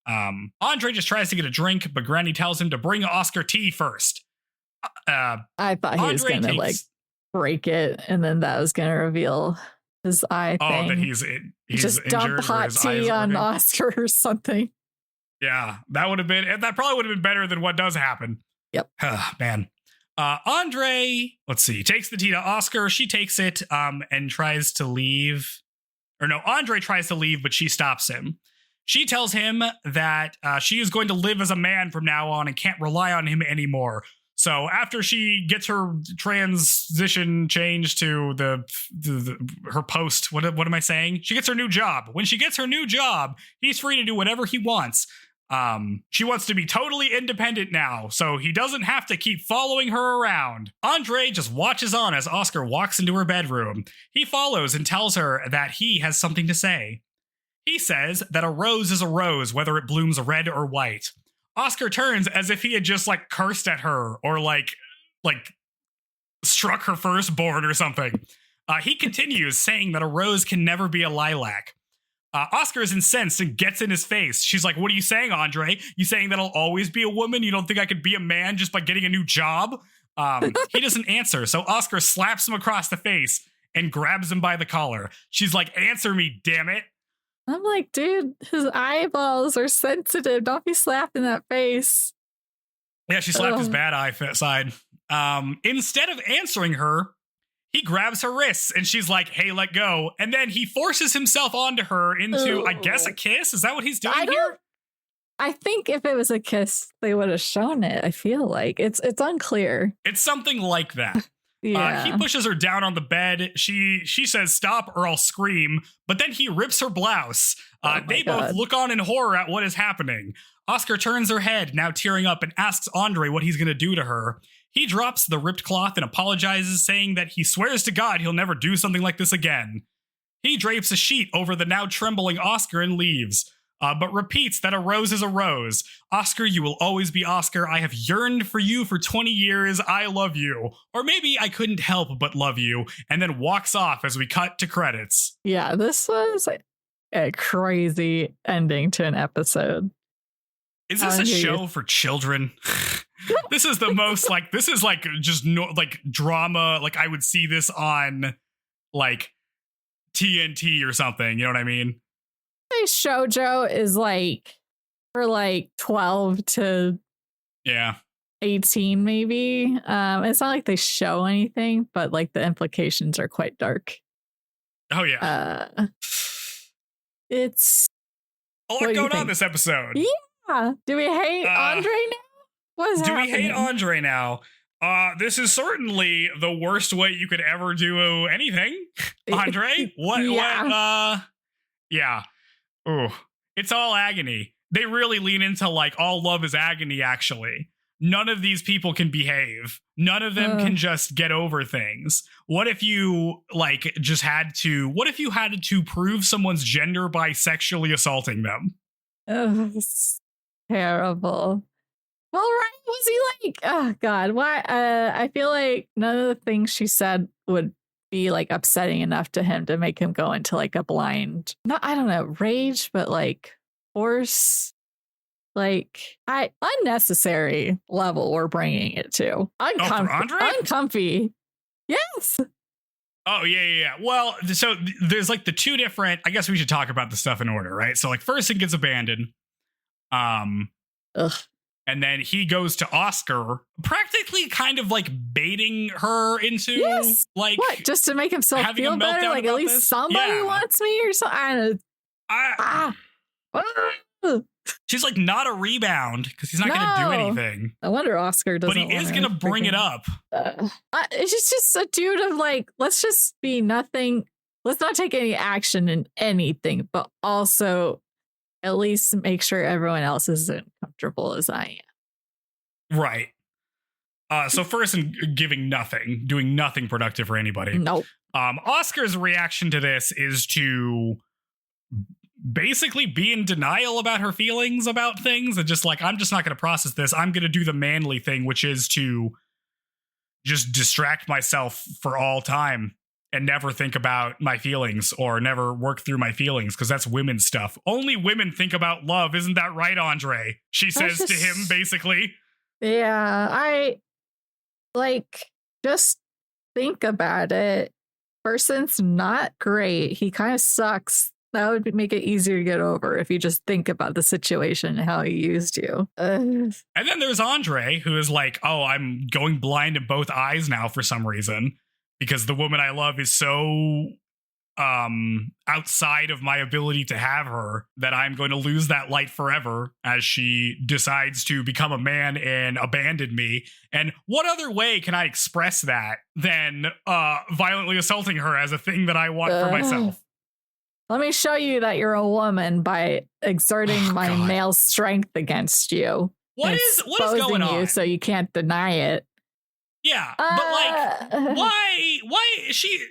Andre just tries to get a drink, but Granny tells him to bring Oscar tea first.
I thought he was going to, break it, and then that was going to reveal his eye thing.
Oh, that he's
just
injured
dump hot tea on Oscar or something.
Yeah, that probably would have been better than what does happen.
Yep.
Man. Andre, let's see, takes the tea to Oscar. She takes it and tries to leave. Or no, Andre tries to leave, but she stops him. She tells him that she is going to live as a man from now on and can't rely on him anymore. So after she gets her transition changed to her post, what am I saying? She gets her new job. When she gets her new job, he's free to do whatever he wants. She wants to be totally independent now, so he doesn't have to keep following her around. Andre just watches on as Oscar walks into her bedroom. He follows and tells her that he has something to say. He says that a rose is a rose, whether it blooms red or white. Oscar turns as if he had just cursed at her or struck her firstborn or something. He continues saying that a rose can never be a lilac. Oscar is incensed and gets in his face. She's like, what are you saying, Andre? You saying that I'll always be a woman? You don't think I could be a man just by getting a new job? He doesn't answer, so Oscar slaps him across the face and grabs him by the collar. She's like, answer me, damn it.
I'm like, dude, his eyeballs are sensitive. Don't be slapping that face.
Yeah, she slapped his bad eye side. Instead of answering her, he grabs her wrists and she's like, hey, let go. And then he forces himself onto her into, I guess, a kiss. Is that what he's doing here?
I think if it was a kiss, they would have shown it. I feel like it's unclear.
It's something like that.
Yeah.
He pushes her down on the bed. She says, stop or I'll scream. But then he rips her blouse. They both look on in horror at what is happening. Oscar turns her head, now tearing up, and asks Andre what he's going to do to her. He drops the ripped cloth and apologizes, saying that he swears to God he'll never do something like this again. He drapes a sheet over the now trembling Oscar and leaves. But repeats that a rose is a rose. Oscar, you will always be Oscar. I have yearned for you for 20 years. I love you. Or maybe I couldn't help but love you. And then walks off as we cut to credits.
Yeah, this was a crazy ending to an episode.
Is this a show for children? This is the most this is just drama. I would see this on TNT or something. You know what I mean?
Shoujo is for 12 to 18 maybe. It's not like they show anything, but the implications are quite dark.
Oh yeah.
It's
a lot going on this episode.
Yeah. Do we hate Andre now? What's happening?
We hate Andre now? This is certainly the worst way you could ever do anything. Andre? What?
Yeah.
What? Yeah. Ooh, it's all agony. they really lean into like all love is agony, actually. None of these people can behave. None of them can just get over things. What if you like just had to prove someone's gender by sexually assaulting them?
It's terrible. Well, right? Was he like, oh God, why? I feel like none of the things she said would be like upsetting enough to him to make him go into like a blind, I don't know, rage, but like force. Like, unnecessary level we're bringing it to. Uncomfy. Yes.
Oh, yeah. Well, so there's like the two different, I guess we should talk about the stuff in order, right? So like Fersen gets abandoned. And then he goes to Oscar, practically kind of like baiting her into like
what? Just to make himself feel better? Like at least somebody wants me or something.
She's like not a rebound because he's not going to do anything.
I wonder Oscar doesn't.
But he is going to bring it up.
It's just a dude of like, let's just be nothing. Let's not take any action in anything, but also at least make sure everyone else is as comfortable as I am.
Right. So first, doing nothing productive for anybody.
Nope.
Oscar's reaction to this is to basically be in denial about her feelings about things and just like, I'm just not going to process this. I'm going to do the manly thing, which is to just distract myself for all time and never think about my feelings or never work through my feelings because that's women's stuff. Only women think about love. Isn't that right, Andre? She says to him, basically.
Yeah, I like just think about it. Person's not great. He kind of sucks. That would make it easier to get over if you just think about the situation and how he used you.
And then there's Andre, who is like, oh, I'm going blind in both eyes now for some reason because the woman I love is so outside of my ability to have her that I'm going to lose that light forever as she decides to become a man and abandon me. And what other way can I express that than violently assaulting her as a thing that I want for myself?
Let me show you that you're a woman by exerting my male strength against you.
What is going on?
So you can't deny it.
Yeah, but like, why is she?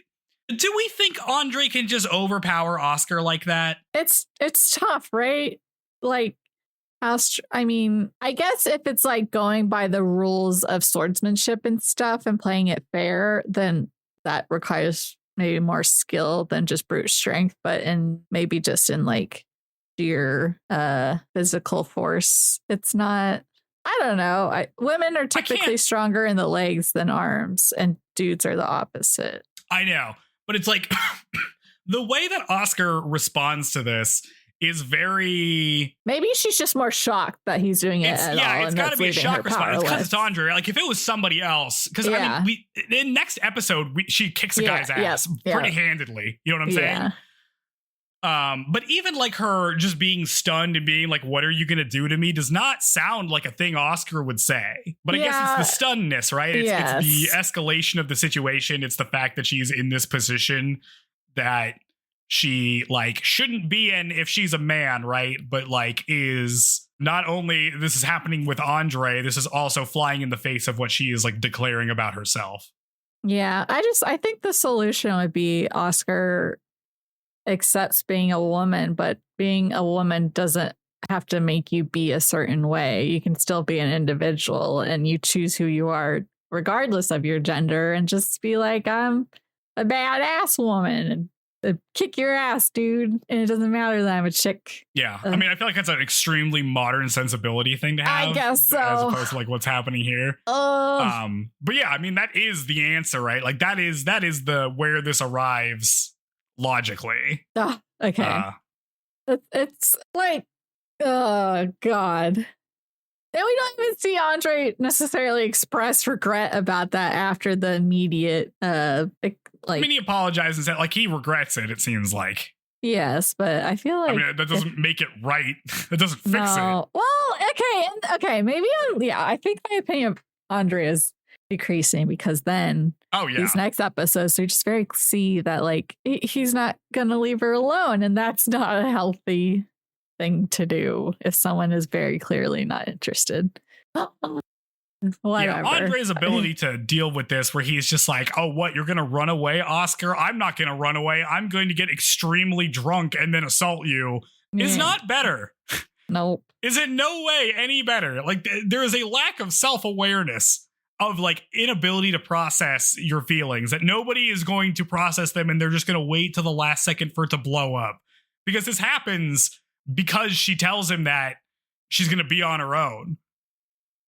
Do we think Andre can just overpower Oscar like that?
It's tough, right? Like, I mean, I guess if it's like going by the rules of swordsmanship and stuff and playing it fair, then that requires maybe more skill than just brute strength, but maybe just in like sheer physical force, it's not. I don't know. Women are typically stronger in the legs than arms, and dudes are the opposite.
I know, but it's like the way that Oscar responds to this is very.
Maybe she's just more shocked that he's doing it at all.
It's got to be a shock response. It's because it's Andre. Like if it was somebody else, because I mean, in next episode she kicks a guy's ass pretty handedly. You know what I'm saying? But even like her just being stunned and being like, "What are you gonna do to me?" does not sound like a thing Oscar would say. But I guess it's the stunnedness, right? It's the escalation of the situation. It's the fact that she's in this position that she like shouldn't be in if she's a man, right? But like is not only this is happening with Andre, this is also flying in the face of what she is like declaring about herself.
Yeah, I think the solution would be Oscar accepts being a woman, but being a woman doesn't have to make you be a certain way. You can still be an individual and you choose who you are regardless of your gender and just be like, I'm a badass woman and kick your ass, dude. And it doesn't matter that I'm a chick.
Yeah. I mean, I feel like that's an extremely modern sensibility thing to have.
I guess so.
As opposed to like what's happening here. But yeah, I mean, that is the answer, right? Like that is the where this arrives logically.
Okay. It's like, oh God. And we don't even see Andre necessarily express regret about that after the immediate I mean,
he apologized and said like he regrets it seems like.
Yes, but I feel like
I mean, that doesn't make it right. That doesn't fix it.
Well, okay, maybe I think my opinion of Andre is decreasing because then these next episodes we just very see that like he's not gonna leave her alone, and that's not a healthy thing to do if someone is very clearly not interested. Whatever.
Yeah, Andre's ability to deal with this, where he's just like, oh, what, you're going to run away, Oscar? I'm not going to run away. I'm going to get extremely drunk and then assault you, is not better.
Nope.
Is in no way any better. Like, there is a lack of self-awareness, of like inability to process your feelings, that nobody is going to process them and they're just going to wait till the last second for it to blow up. Because this happens because she tells him that she's going to be on her own.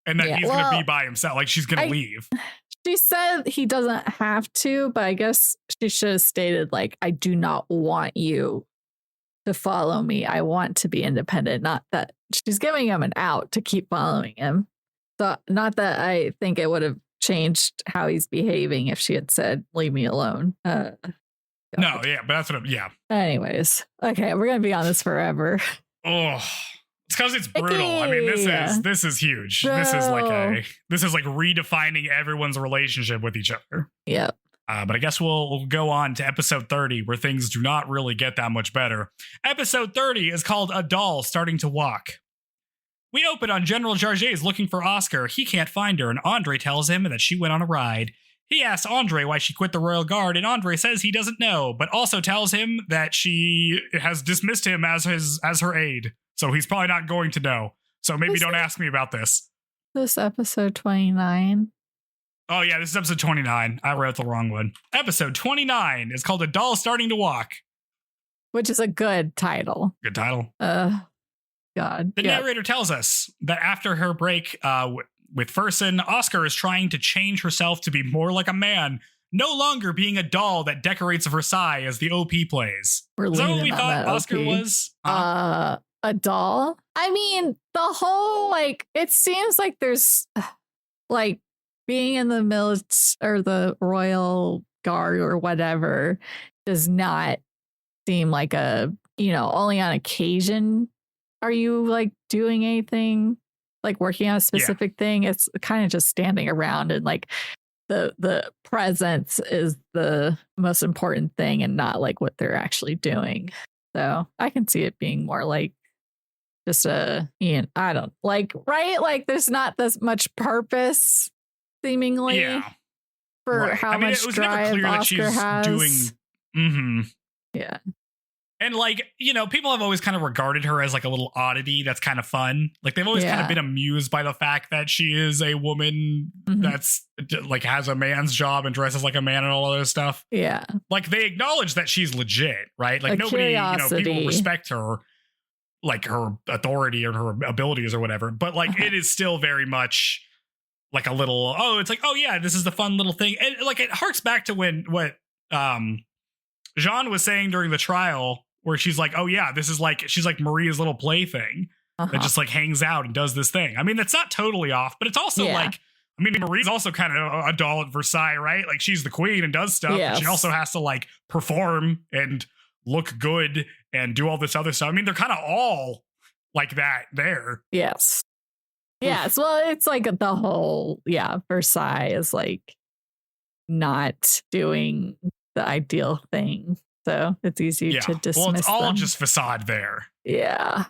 And that he's going to be by himself. Like, she's going to leave.
She said he doesn't have to, but I guess she should have stated, like, I do not want you to follow me. I want to be independent. Not that she's giving him an out to keep following him. So, not that I think it would have changed how he's behaving if she had said, leave me alone.
No, yeah, but that's what
Anyways. Okay, we're going to be on this forever.
Oh, it's because it's brutal. I mean, this is huge. No. This is like redefining everyone's relationship with each other.
Yep.
But I guess we'll go on to episode 30, where things do not really get that much better. Episode 30 is called A Doll Starting to Walk. We open on General Jarget's looking for Oscar. He can't find her, and Andre tells him that she went on a ride. He asks Andre why she quit the Royal Guard, and Andre says he doesn't know, but also tells him that she has dismissed him as her aide. So he's probably not going to know. So maybe don't ask me about this.
This episode 29.
Oh, yeah, this is episode 29. I wrote the wrong one. Episode 29 is called A Doll Starting to Walk.
Which is a good title.
Good title.
God.
The narrator tells us that after her break with Fersen, Oscar is trying to change herself to be more like a man, no longer being a doll that decorates Versailles as the OP plays. Is that what we thought Oscar was?
A doll? I mean, the whole, like, it seems like there's, like, being in the military or the Royal Guard or whatever does not seem like only on occasion are you, like, doing anything, like, working on a specific thing. It's kind of just standing around, and, like, the presence is the most important thing and not, like, what they're actually doing. So I can see it being more like just I don't like, right? Like, there's not this much purpose seemingly for how much it was drive never clear Oscar that she's has.
Doing.
Yeah.
And, like, people have always kind of regarded her as, like, a little oddity that's kind of fun. Like, they've always kind of been amused by the fact that she is a woman that's, like, has a man's job and dresses like a man and all other stuff.
Yeah.
Like, they acknowledge that she's legit, right? Like, nobody, people respect her, like, her authority or her abilities or whatever. But, like, it is still very much, like, a little, it's like, this is the fun little thing. And, like, it harks back to what Jean was saying during the trial, where she's like, this is like, she's like Maria's little plaything that just, like, hangs out and does this thing. I mean, that's not totally off, but it's also like, I mean, Marie's also kind of a doll at Versailles, right? Like, she's the queen and does stuff. Yes. But she also has to, like, perform and look good and do all this other stuff. I mean, they're kind of all like that there.
Yes. Yes. Well, it's like the whole, Versailles is, like, not doing the ideal thing. So it's easy to dismiss.
Well, it's all
them.
just facade there.
Yeah.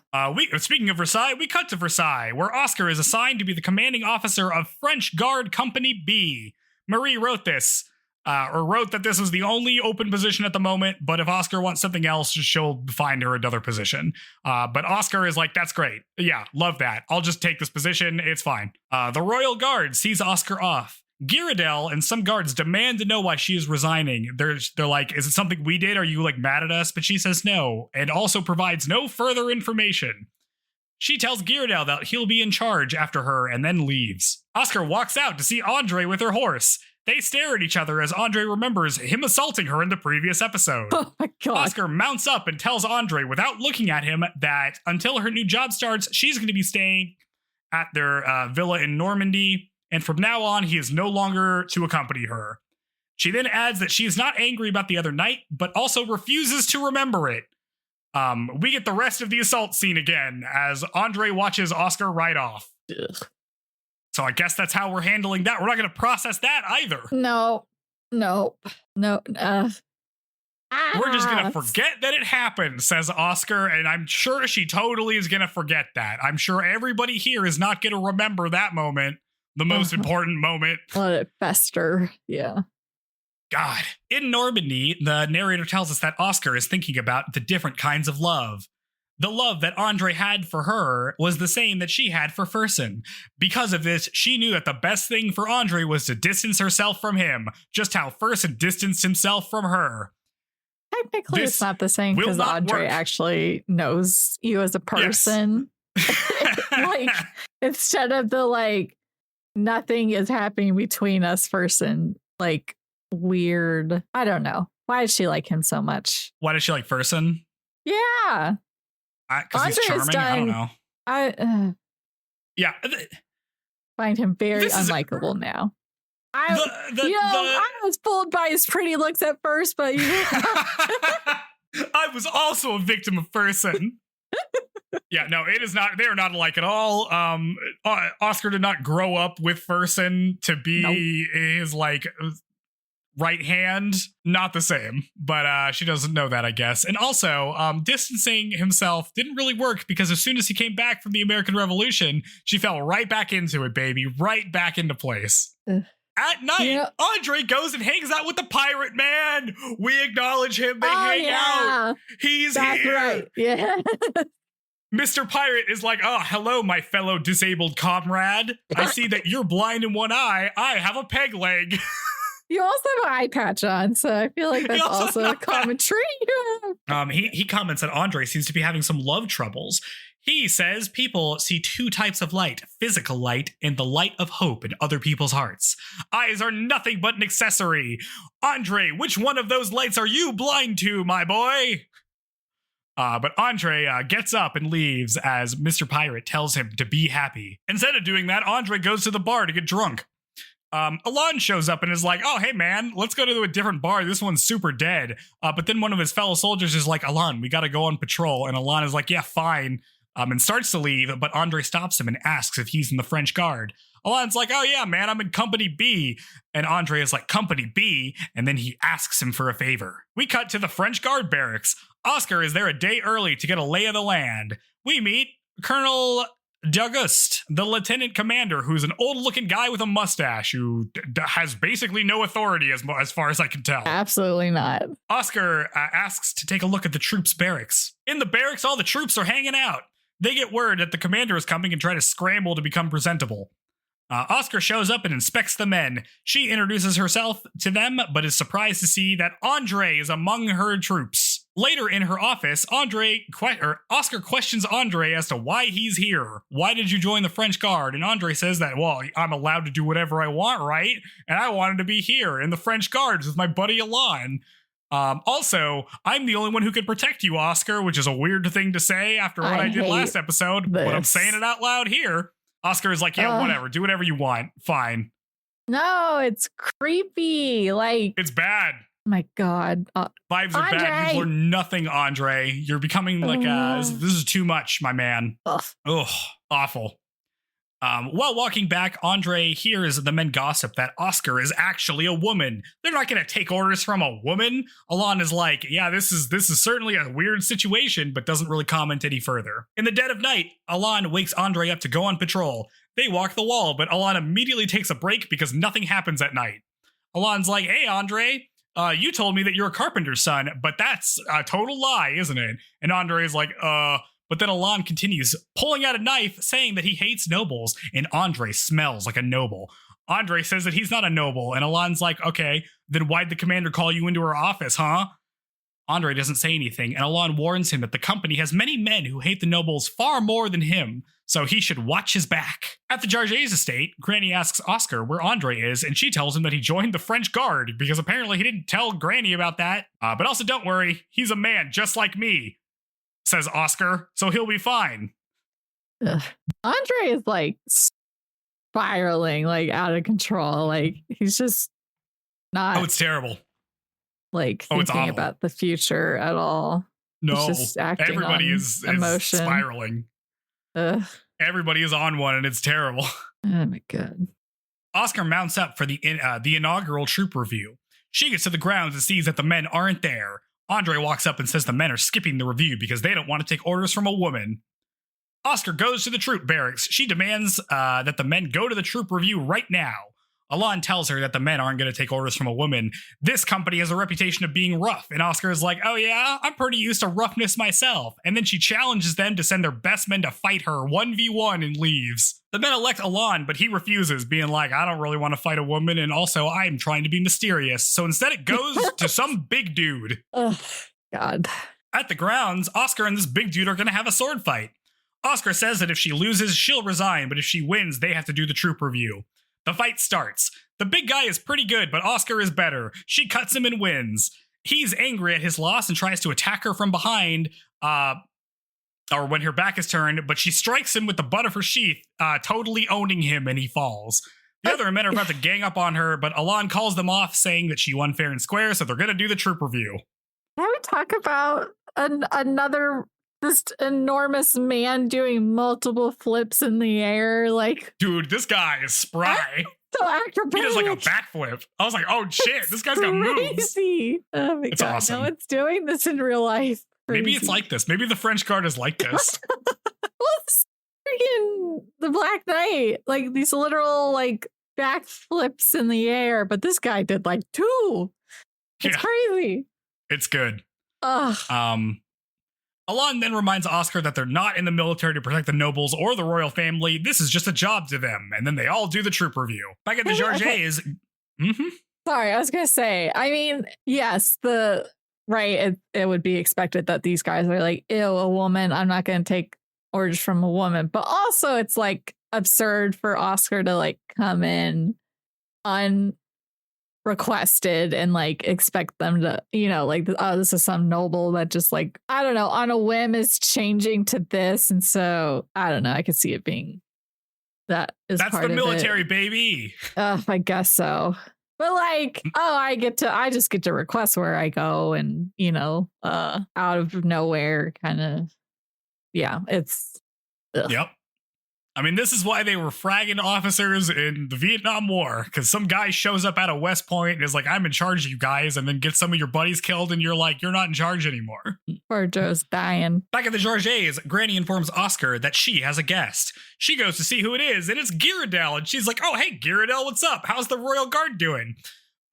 Speaking of Versailles, we cut to Versailles, where Oscar is assigned to be the commanding officer of French Guard Company B. Marie wrote that this was the only open position at the moment, but if Oscar wants something else, she'll find her another position. But Oscar is like, that's great. Yeah, love that. I'll just take this position. It's fine. The Royal Guard sees Oscar off. Girardel and some guards demand to know why she is resigning. They're like, is it something we did? Are you, like, mad at us? But she says no, and also provides no further information. She tells Girardel that he'll be in charge after her and then leaves. Oscar walks out to see Andre with her horse. They stare at each other as Andre remembers him assaulting her in the previous episode.
Oh my God.
Oscar mounts up and tells Andre without looking at him that until her new job starts, she's going to be staying at their villa in Normandy. And from now on, he is no longer to accompany her. She then adds that she is not angry about the other night, but also refuses to remember it. We get the rest of the assault scene again as Andre watches Oscar ride off.
Ugh.
So I guess that's how we're handling that. We're not going to process that either.
No. I
We're just going to forget that it happened, says Oscar, and I'm sure she totally is going to forget that. I'm sure everybody here is not going to remember that moment, the most important moment.
Let it fester. Yeah.
God. In Normandy, the narrator tells us that Oscar is thinking about the different kinds of love. The love that Andre had for her was the same that she had for Fersen. Because of this, she knew that the best thing for Andre was to distance herself from him, just how Fersen distanced himself from her.
Technically, it's not the same because Andre actually knows you as a person. Yes. Like, instead of the, like, nothing is happening between us Fersen, like, weird. I don't know. Why does she like him so much?
Why does she like Fersen?
Yeah.
Because he's charming? I don't know. Yeah.
Find him very unlikable now. I was fooled by his pretty looks at first, but
I was also a victim of Fersen. Yeah, no, it is not. They are not alike at all. Oscar did not grow up with Fersen to be his like right hand. Not the same, but she doesn't know that, I guess. And also, distancing himself didn't really work because as soon as he came back from the American Revolution, she fell right back into it, baby, right back into place. At night, Andre goes and hangs out with the pirate man. We acknowledge him. They hang out. That's here. Right. Yeah. Mr. Pirate is like, oh, hello, my fellow disabled comrade. I see that you're blind in one eye. I have a peg leg.
You also have an eye patch on, so I feel like that's also a common trait.
He comments that Andre seems to be having some love troubles. He says people see two types of light, physical light and the light of hope in other people's hearts. Eyes are nothing but an accessory. Andre, which one of those lights are you blind to, my boy? But Andre gets up and leaves as Mr. Pirate tells him to be happy. Instead of doing that, Andre goes to the bar to get drunk. Alon shows up and is like, oh, hey, man, let's go to a different bar. This one's super dead. But then one of his fellow soldiers is like, Alon, we got to go on patrol. And Alon is like, yeah, fine. And starts to leave, but Andre stops him and asks if he's in the French Guard. Alon's like, oh yeah, man, I'm in Company B. And Andre is like, Company B? And then he asks him for a favor. We cut to the French Guard barracks. Oscar is there a day early to get a lay of the land. We meet Colonel D'Auguste, the lieutenant commander, who's an old-looking guy with a mustache who has basically no authority as far as I can tell.
Absolutely not.
Oscar asks to take a look at the troops' barracks. In the barracks, all the troops are hanging out. They get word that the commander is coming and try to scramble to become presentable. Oscar shows up and inspects the men. She introduces herself to them, but is surprised to see that Andre is among her troops. Later in her office, Oscar questions Andre as to why he's here. Why did you join the French Guard? And Andre says that, well, I'm allowed to do whatever I want, right? And I wanted to be here in the French Guards with my buddy Alon. Also, I'm the only one who could protect you, Oscar, which is a weird thing to say after what I did last episode, but I'm saying it out loud here. Oscar is like, yeah, whatever. Do whatever you want. Fine.
No, it's creepy. Like,
it's bad.
My God.
Vibes are bad. You learn nothing, Andre. You're becoming like, this is too much, my man. Ugh, awful. While walking back, Andre hears the men gossip that Oscar is actually a woman. They're not going to take orders from a woman. Alon is like, yeah, this is certainly a weird situation, but doesn't really comment any further. In the dead of night, Alon wakes Andre up to go on patrol. They walk the wall, but Alon immediately takes a break because nothing happens at night. Alon's like, hey, Andre, you told me that you're a carpenter's son, but that's a total lie, isn't it? And Andre is like, But then Alon continues, pulling out a knife, saying that he hates nobles, and Andre smells like a noble. Andre says that he's not a noble, and Alon's like, okay, then why'd the commander call you into her office, huh? Andre doesn't say anything, and Alon warns him that the company has many men who hate the nobles far more than him, so he should watch his back. At the Jarget's estate, Granny asks Oscar where Andre is, and she tells him that he joined the French Guard, because apparently he didn't tell Granny about that. But also don't worry, he's a man just like me, says Oscar, so he'll be fine.
Ugh. Andre is like spiraling, like out of control. Like he's just not.
Oh, it's terrible.
Like thinking about the future at all.
No,
he's just acting
everybody
on
is
emotion.
Spiraling.
Ugh.
Everybody is on one, and it's terrible.
Oh my God.
Oscar mounts up for the inaugural troop review. She gets to the grounds and sees that the men aren't there. Andre walks up and says the men are skipping the review because they don't want to take orders from a woman. Oscar goes to the troop barracks. She demands that the men go to the troop review right now. Alon tells her that the men aren't going to take orders from a woman. This company has a reputation of being rough. And Oscar is like, oh yeah, I'm pretty used to roughness myself. And then she challenges them to send their best men to fight her 1v1 and leaves. The men elect Alon, but he refuses, being like, I don't really want to fight a woman. And also, I'm trying to be mysterious. So instead it goes to some big dude.
Oh, God.
At the grounds, Oscar and this big dude are going to have a sword fight. Oscar says that if she loses, she'll resign. But if she wins, they have to do the troop review. The fight starts. The big guy is pretty good, but Oscar is better. She cuts him and wins. He's angry at his loss and tries to attack her from behind, or when her back is turned, but she strikes him with the butt of her sheath, totally owning him, and he falls. The other men are about to gang up on her, but Alon calls them off, saying that she won fair and square, so they're going to do the troop review.
Can we talk about another just enormous man doing multiple flips in the air? Like,
dude, this guy is spry.
So acrobatic.
He does like a backflip. I was like, oh shit, this guy's got moves.
Oh my
it's
God.
awesome.
No one's doing this in real life. Crazy.
Maybe it's like this. Maybe the French guard is like this.
Well, it's freaking the Black Knight. Like these literal like backflips in the air. But this guy did like 2. It's crazy.
It's good.
Ugh.
Alon then reminds Oscar that they're not in the military to protect the nobles or the royal family. This is just a job to them. And then they all do the troop review. Back at the Georges.
Sorry, I was going to say, I mean, yes, it would be expected that these guys are like, ew, a woman. I'm not going to take orders from a woman. But also it's like absurd for Oscar to like come in requested and like expect them to, like, oh, this is some noble that just like, I don't know, on a whim is changing to this. And so I don't know, I could see it being that's part
the military,
of it.
Baby.
I guess so. But like, I just get to request where I go and, out of nowhere kind of. Yeah, it's. Ugh.
Yep. I mean, this is why they were fragging officers in the Vietnam War, because some guy shows up out of West Point and is like, I'm in charge of you guys, and then gets some of your buddies killed, and you're like, you're not in charge anymore.
Poor Joe's dying.
Back at the Georges, Granny informs Oscar that she has a guest. She goes to see who it is, and it's Ghirardelli, and she's like, oh, hey, Ghirardelli, what's up? How's the Royal Guard doing?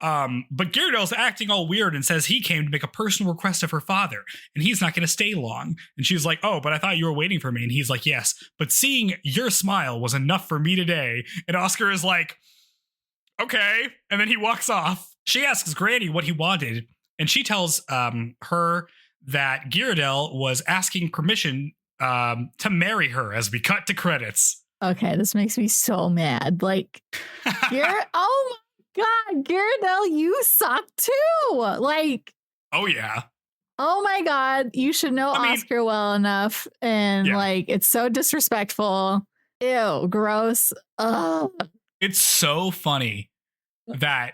But Ghirardelli's acting all weird and says he came to make a personal request of her father, and he's not going to stay long. And she's like, oh, but I thought you were waiting for me. And he's like, yes, but seeing your smile was enough for me today. And Oscar is like, okay. And then he walks off. She asks Granny what he wanted, and she tells her that Ghirardelli was asking permission to marry her as we cut to credits.
Okay, this makes me so mad. Like, oh my God, Ghirardelli, you suck too. Like,
oh yeah.
Oh my God, you should know Oscar well enough, and like, it's so disrespectful. Ew, gross. Ugh.
It's so funny that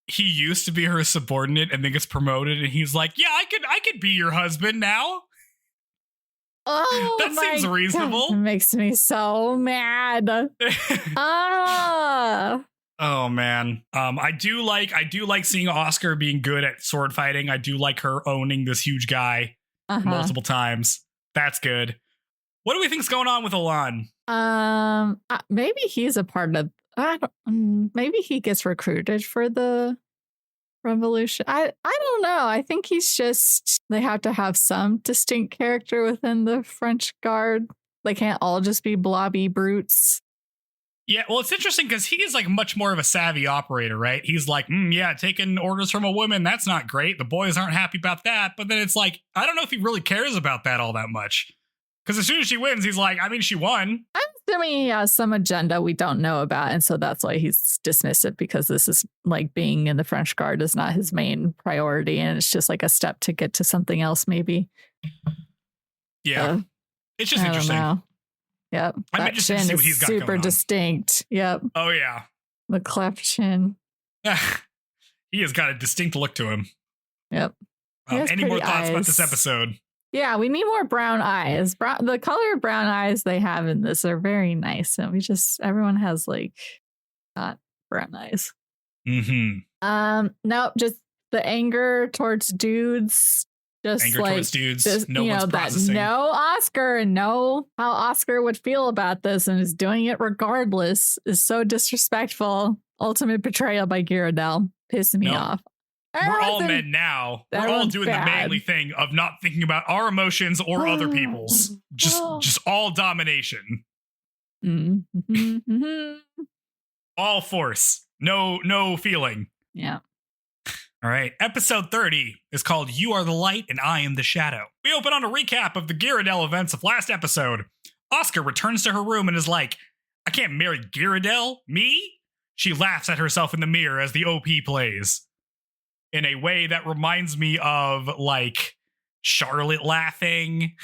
he used to be her subordinate and then gets promoted, and he's like, "Yeah, I could be your husband now."
Oh,
that seems reasonable.
God, it makes me so mad.
Oh man. I do like seeing Oscar being good at sword fighting. I do like her owning this huge guy multiple times. That's good. What do we think's going on with Alon?
Maybe he's a part of maybe he gets recruited for the revolution. I don't know. I think he's just, they have to have some distinct character within the French Guard. They can't all just be blobby brutes.
Yeah, well, it's interesting because he is like much more of a savvy operator, right? He's like, taking orders from a woman, that's not great. The boys aren't happy about that. But then it's like, I don't know if he really cares about that all that much. Because as soon as she wins, he's like, I mean, she won.
I'm assuming he has some agenda we don't know about. And so that's why he's dismissive, because this is like being in the French Guard is not his main priority. And it's just like a step to get to something else, maybe.
Yeah. It's just interesting.
Yep.
I'm interested to see what he's got
super
going on.
Distinct. Yep.
Oh, yeah.
The cleft chin.
He has got a distinct look to him.
Yep.
Any more thoughts about this episode?
Yeah, we need more brown eyes. The color of brown eyes they have in this are very nice. And everyone has like not brown eyes.
Mm-hmm.
Nope, just the anger towards dudes. Just
anger
like
towards dudes.
this,
no one's processing.
No Oscar and know how Oscar would feel about this and is doing it regardless is so disrespectful. Ultimate betrayal by Ghirardelli. Pissing me off.
We're all men now. We're all doing the manly thing of not thinking about our emotions or other people's. Just all domination. All force. No feeling.
Yeah.
All right. Episode 30 is called You Are the Light and I Am the Shadow. We open on a recap of the Ghirardelli events of last episode. Oscar returns to her room and is like, I can't marry Ghirardelli? Me? She laughs at herself in the mirror as the OP plays. In a way that reminds me of, like, Charlotte laughing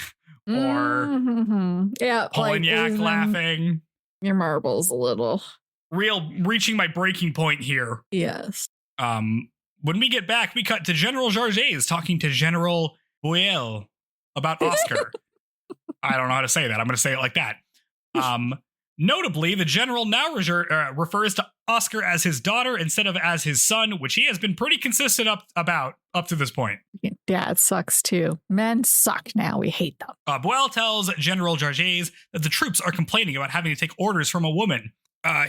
or Polignac laughing.
Your marbles a little.
Reaching my breaking point here.
Yes.
When we get back, we cut to General Jarges talking to General Boyle about Oscar. I don't know how to say that. I'm going to say it like that. Notably, the general now refers to Oscar as his daughter instead of as his son, which he has been pretty consistent up to this point.
Dad sucks too. Men suck now. We hate them.
Boyle tells General Jarges that the troops are complaining about having to take orders from a woman.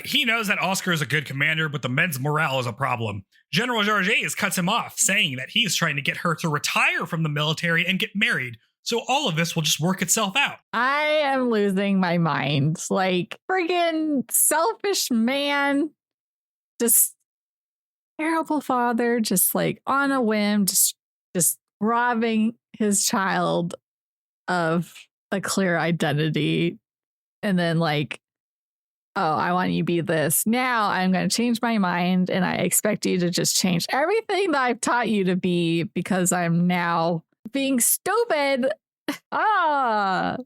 He knows that Oscar is a good commander, but the men's morale is a problem. General Jarges cuts him off, saying that he is trying to get her to retire from the military and get married. So all of this will just work itself out.
I am losing my mind. Like, friggin' selfish man. Just terrible father. Just like on a whim. Just robbing his child of a clear identity. And then like, oh, I want you to be this. Now I'm going to change my mind and I expect you to just change everything that I've taught you to be because I'm now being stupid. General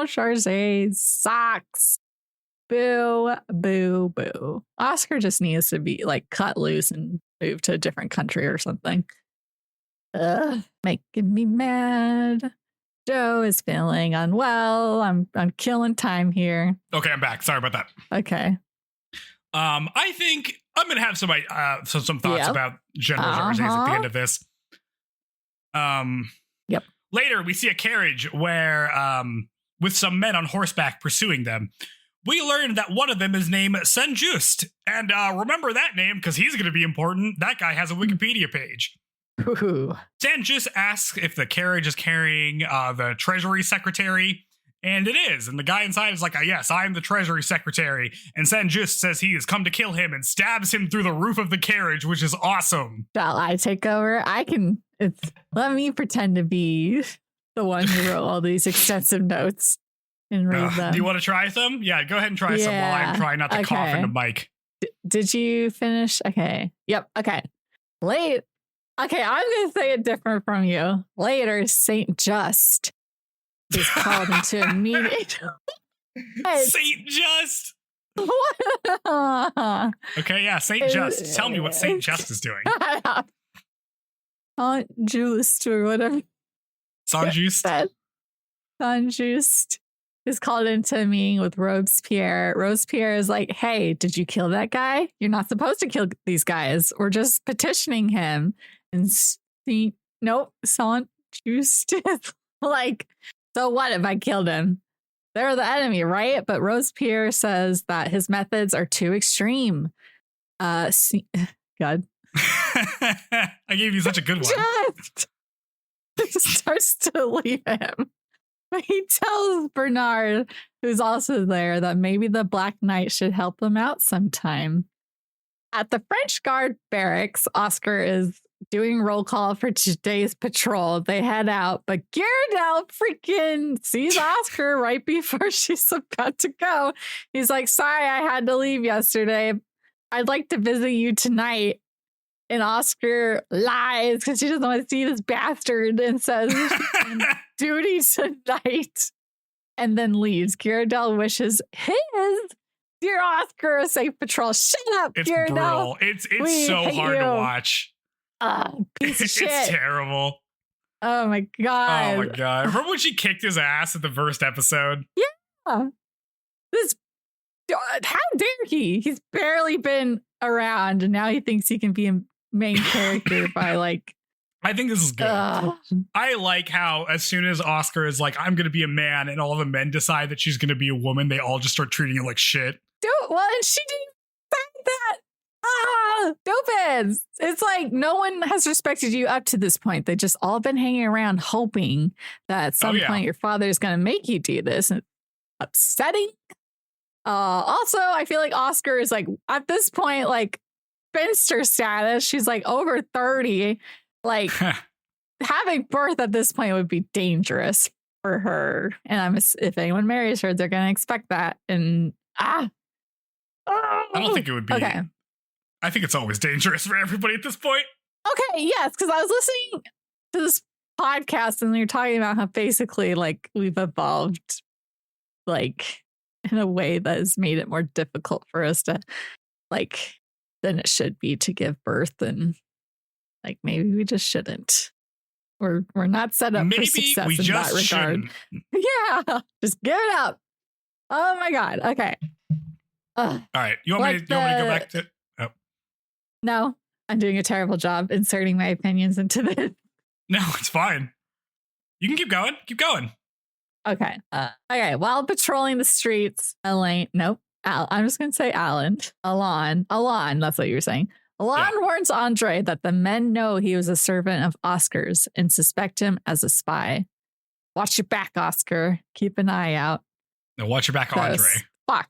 Jarges sucks. Boo, boo, boo. Oscar just needs to be like cut loose and move to a different country or something. Making me mad. Joe is feeling unwell. I'm killing time here.
Okay, I'm back. Sorry about that.
Okay.
I think I'm gonna have some thoughts about General Jarges at the end of this.
Yep.
Later, we see a carriage where, with some men on horseback pursuing them. We learn that one of them is named Saint-Just, and remember that name because he's going to be important. That guy has a Wikipedia page. Saint-Just asks if the carriage is carrying the Treasury Secretary, and it is. And the guy inside is like, yes, I'm the Treasury Secretary. And Saint-Just says he has come to kill him and stabs him through the roof of the carriage, which is awesome.
Shall I take over? Let me pretend to be the one who wrote all these extensive notes and read them.
Do you want to try some? Yeah, go ahead and try some while I'm trying not to cough in the mic.
Did you finish? Okay. Yep. Okay. Okay, I'm going to say it different from you. Later, Saint-Just is called into a meeting.
Saint-Just! Okay, yeah, Saint-Just. Tell me what Saint-Just is doing.
Saint-Just or whatever.
Saint-Just?
Saint-Just is called into a meeting with Robespierre. Robespierre is like, hey, did you kill that guy? You're not supposed to kill these guys. We're just petitioning him. And Saint-Just is like, so what if I killed him? They're the enemy, right? But Robespierre says that his methods are too extreme. God.
I gave you such a good one.
Just starts to leave him. He tells Bernard, who's also there, that maybe the Black Knight should help them out sometime. At the French Guard barracks, Oscar is doing roll call for today's patrol. They head out, but Ghirardelli freaking sees Oscar right before she's about to go. He's like, sorry, I had to leave yesterday. I'd like to visit you tonight. And Oscar lies because she doesn't want to see this bastard and says duty tonight and then leaves. Ghirardelli wishes his dear Oscar a safe patrol. Shut up,
it's
Ghirardelli.
Brutal. It's so hard to watch.
Piece of shit.
It's terrible.
Oh my god.
Oh my god. Remember when she kicked his ass at the first episode?
Yeah. How dare he? He's barely been around and now he thinks he can be main character by like.
I think this is good. I like how as soon as Oscar is like, I'm going to be a man, and all the men decide that she's going to be a woman, they all just start treating her like shit.
Well, and she didn't say that. Stupid. It's like no one has respected you up to this point. They just all been hanging around hoping that at some point your father is going to make you do this. And upsetting. Also, I feel like Oscar is like at this point, like spinster status. She's like over 30. Like having birth at this point would be dangerous for her. And if anyone marries her, they're going to expect that. And I
don't think it would be. Okay. I think it's always dangerous for everybody at this point.
Okay. Yes. Because I was listening to this podcast and you're talking about how basically like we've evolved like in a way that has made it more difficult for us to like than it should be to give birth. And like maybe we just shouldn't. We're not set up for success in that regard. Shouldn't. Yeah, just give it up. Oh my God. Okay.
All right. You want me to go back to? Oh.
No, I'm doing a terrible job inserting my opinions into this.
No, it's fine. You can keep going. Keep going.
Okay. Okay. While patrolling the streets, I'm just going to say Alon. That's what you were saying. Alon warns Andre that the men know he was a servant of Oscar's and suspect him as a spy. Watch your back, Oscar. Keep an eye out.
No, watch your back, Andre.
Fuck.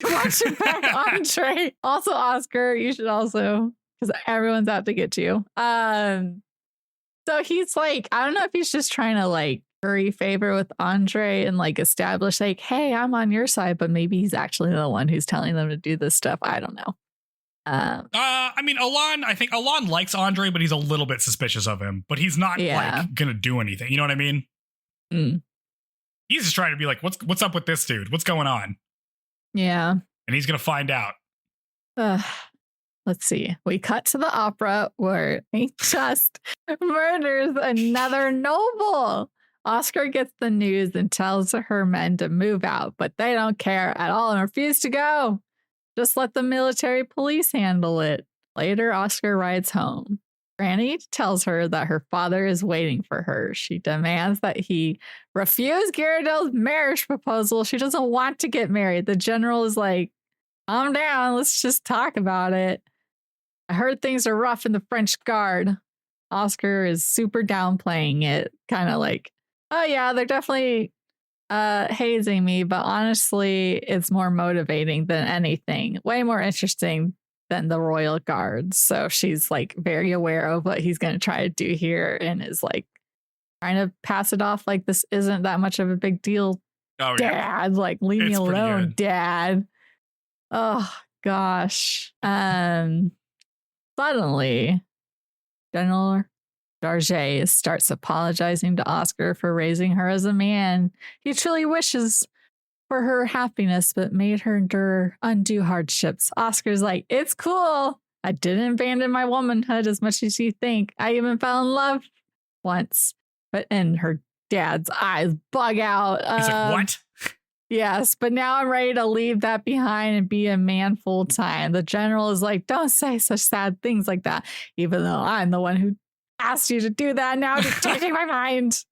Watch your back, Andre. Also, Oscar, you should also, because everyone's out to get you. So he's like, I don't know if he's just trying to like curry favor with Andre and like establish like, hey, I'm on your side, but maybe he's actually the one who's telling them to do this stuff. I don't know.
I mean, I think Alon likes Andre, but he's a little bit suspicious of him, but he's not like gonna do anything. You know what I mean?
Mm.
He's just trying to be like, what's up with this dude? What's going on?
Yeah.
And he's gonna find out.
Let's see. We cut to the opera where he just murders another noble. Oscar gets the news and tells her men to move out, but they don't care at all and refuse to go. Just let the military police handle it. Later, Oscar rides home. Granny tells her that her father is waiting for her. She demands that he refuse Gyaradel's marriage proposal. She doesn't want to get married. The general is like, calm down. Let's just talk about it. I heard things are rough in the French Guard. Oscar is super downplaying it. Kind of like, oh yeah, they're definitely hazing me, but honestly, it's more motivating than anything. Way more interesting than the Royal Guard. So she's like very aware of what he's going to try to do here and is like trying to pass it off like this isn't that much of a big deal.
Oh,
Dad,
yeah.
like leave me alone, Dad. Oh gosh. Suddenly, General Darget starts apologizing to Oscar for raising her as a man. He truly wishes for her happiness, but made her endure undue hardships. Oscar's like, it's cool. I didn't abandon my womanhood as much as you think. I even fell in love once. But and her dad's eyes bug out.
He's like, what?
Yes, but now I'm ready to leave that behind and be a man full time. The general is like, don't say such sad things like that, even though I'm the one who asked you to do that. Now you're changing my mind.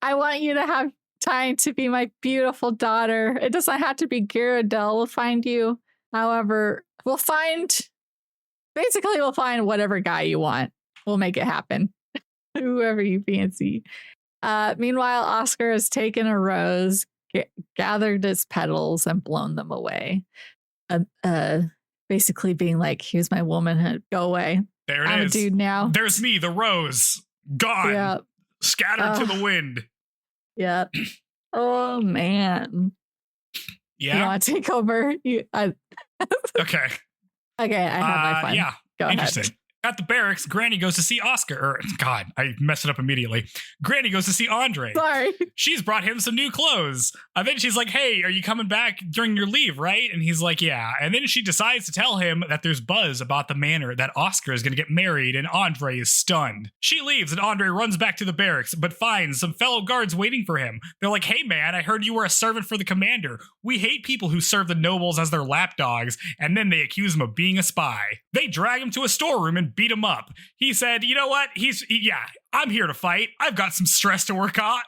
I want you to have time to be my beautiful daughter. It doesn't have to be Gyarados. We'll find you. However, we'll find whatever guy you want. We'll make it happen. Whoever you fancy. Meanwhile, Oscar has taken a rose, gathered its petals, and blown them away. Basically being like, here's my womanhood. Go away.
There it
I'm
is.
a dude now.
There's me, the rose. Gone. Yep. Scattered to the wind.
Yep. Oh, man.
Yeah.
You want to take over?
Okay.
Okay, I have my fun.
Yeah.
Go
Interesting.
ahead.
At the barracks, Granny goes to see Oscar. God, I messed it up immediately. Granny goes to see Andre.
Sorry.
She's brought him some new clothes. Then she's like, hey, are you coming back during your leave, right? And he's like, yeah. And then she decides to tell him that there's buzz about the manor, that Oscar is going to get married, and Andre is stunned. She leaves, and Andre runs back to the barracks, but finds some fellow guards waiting for him. They're like, hey, man, I heard you were a servant for the commander. We hate people who serve the nobles as their lapdogs, and then they accuse him of being a spy. They drag him to a storeroom and beat him up. He said, you know what? Yeah, I'm here to fight. I've got some stress to work on.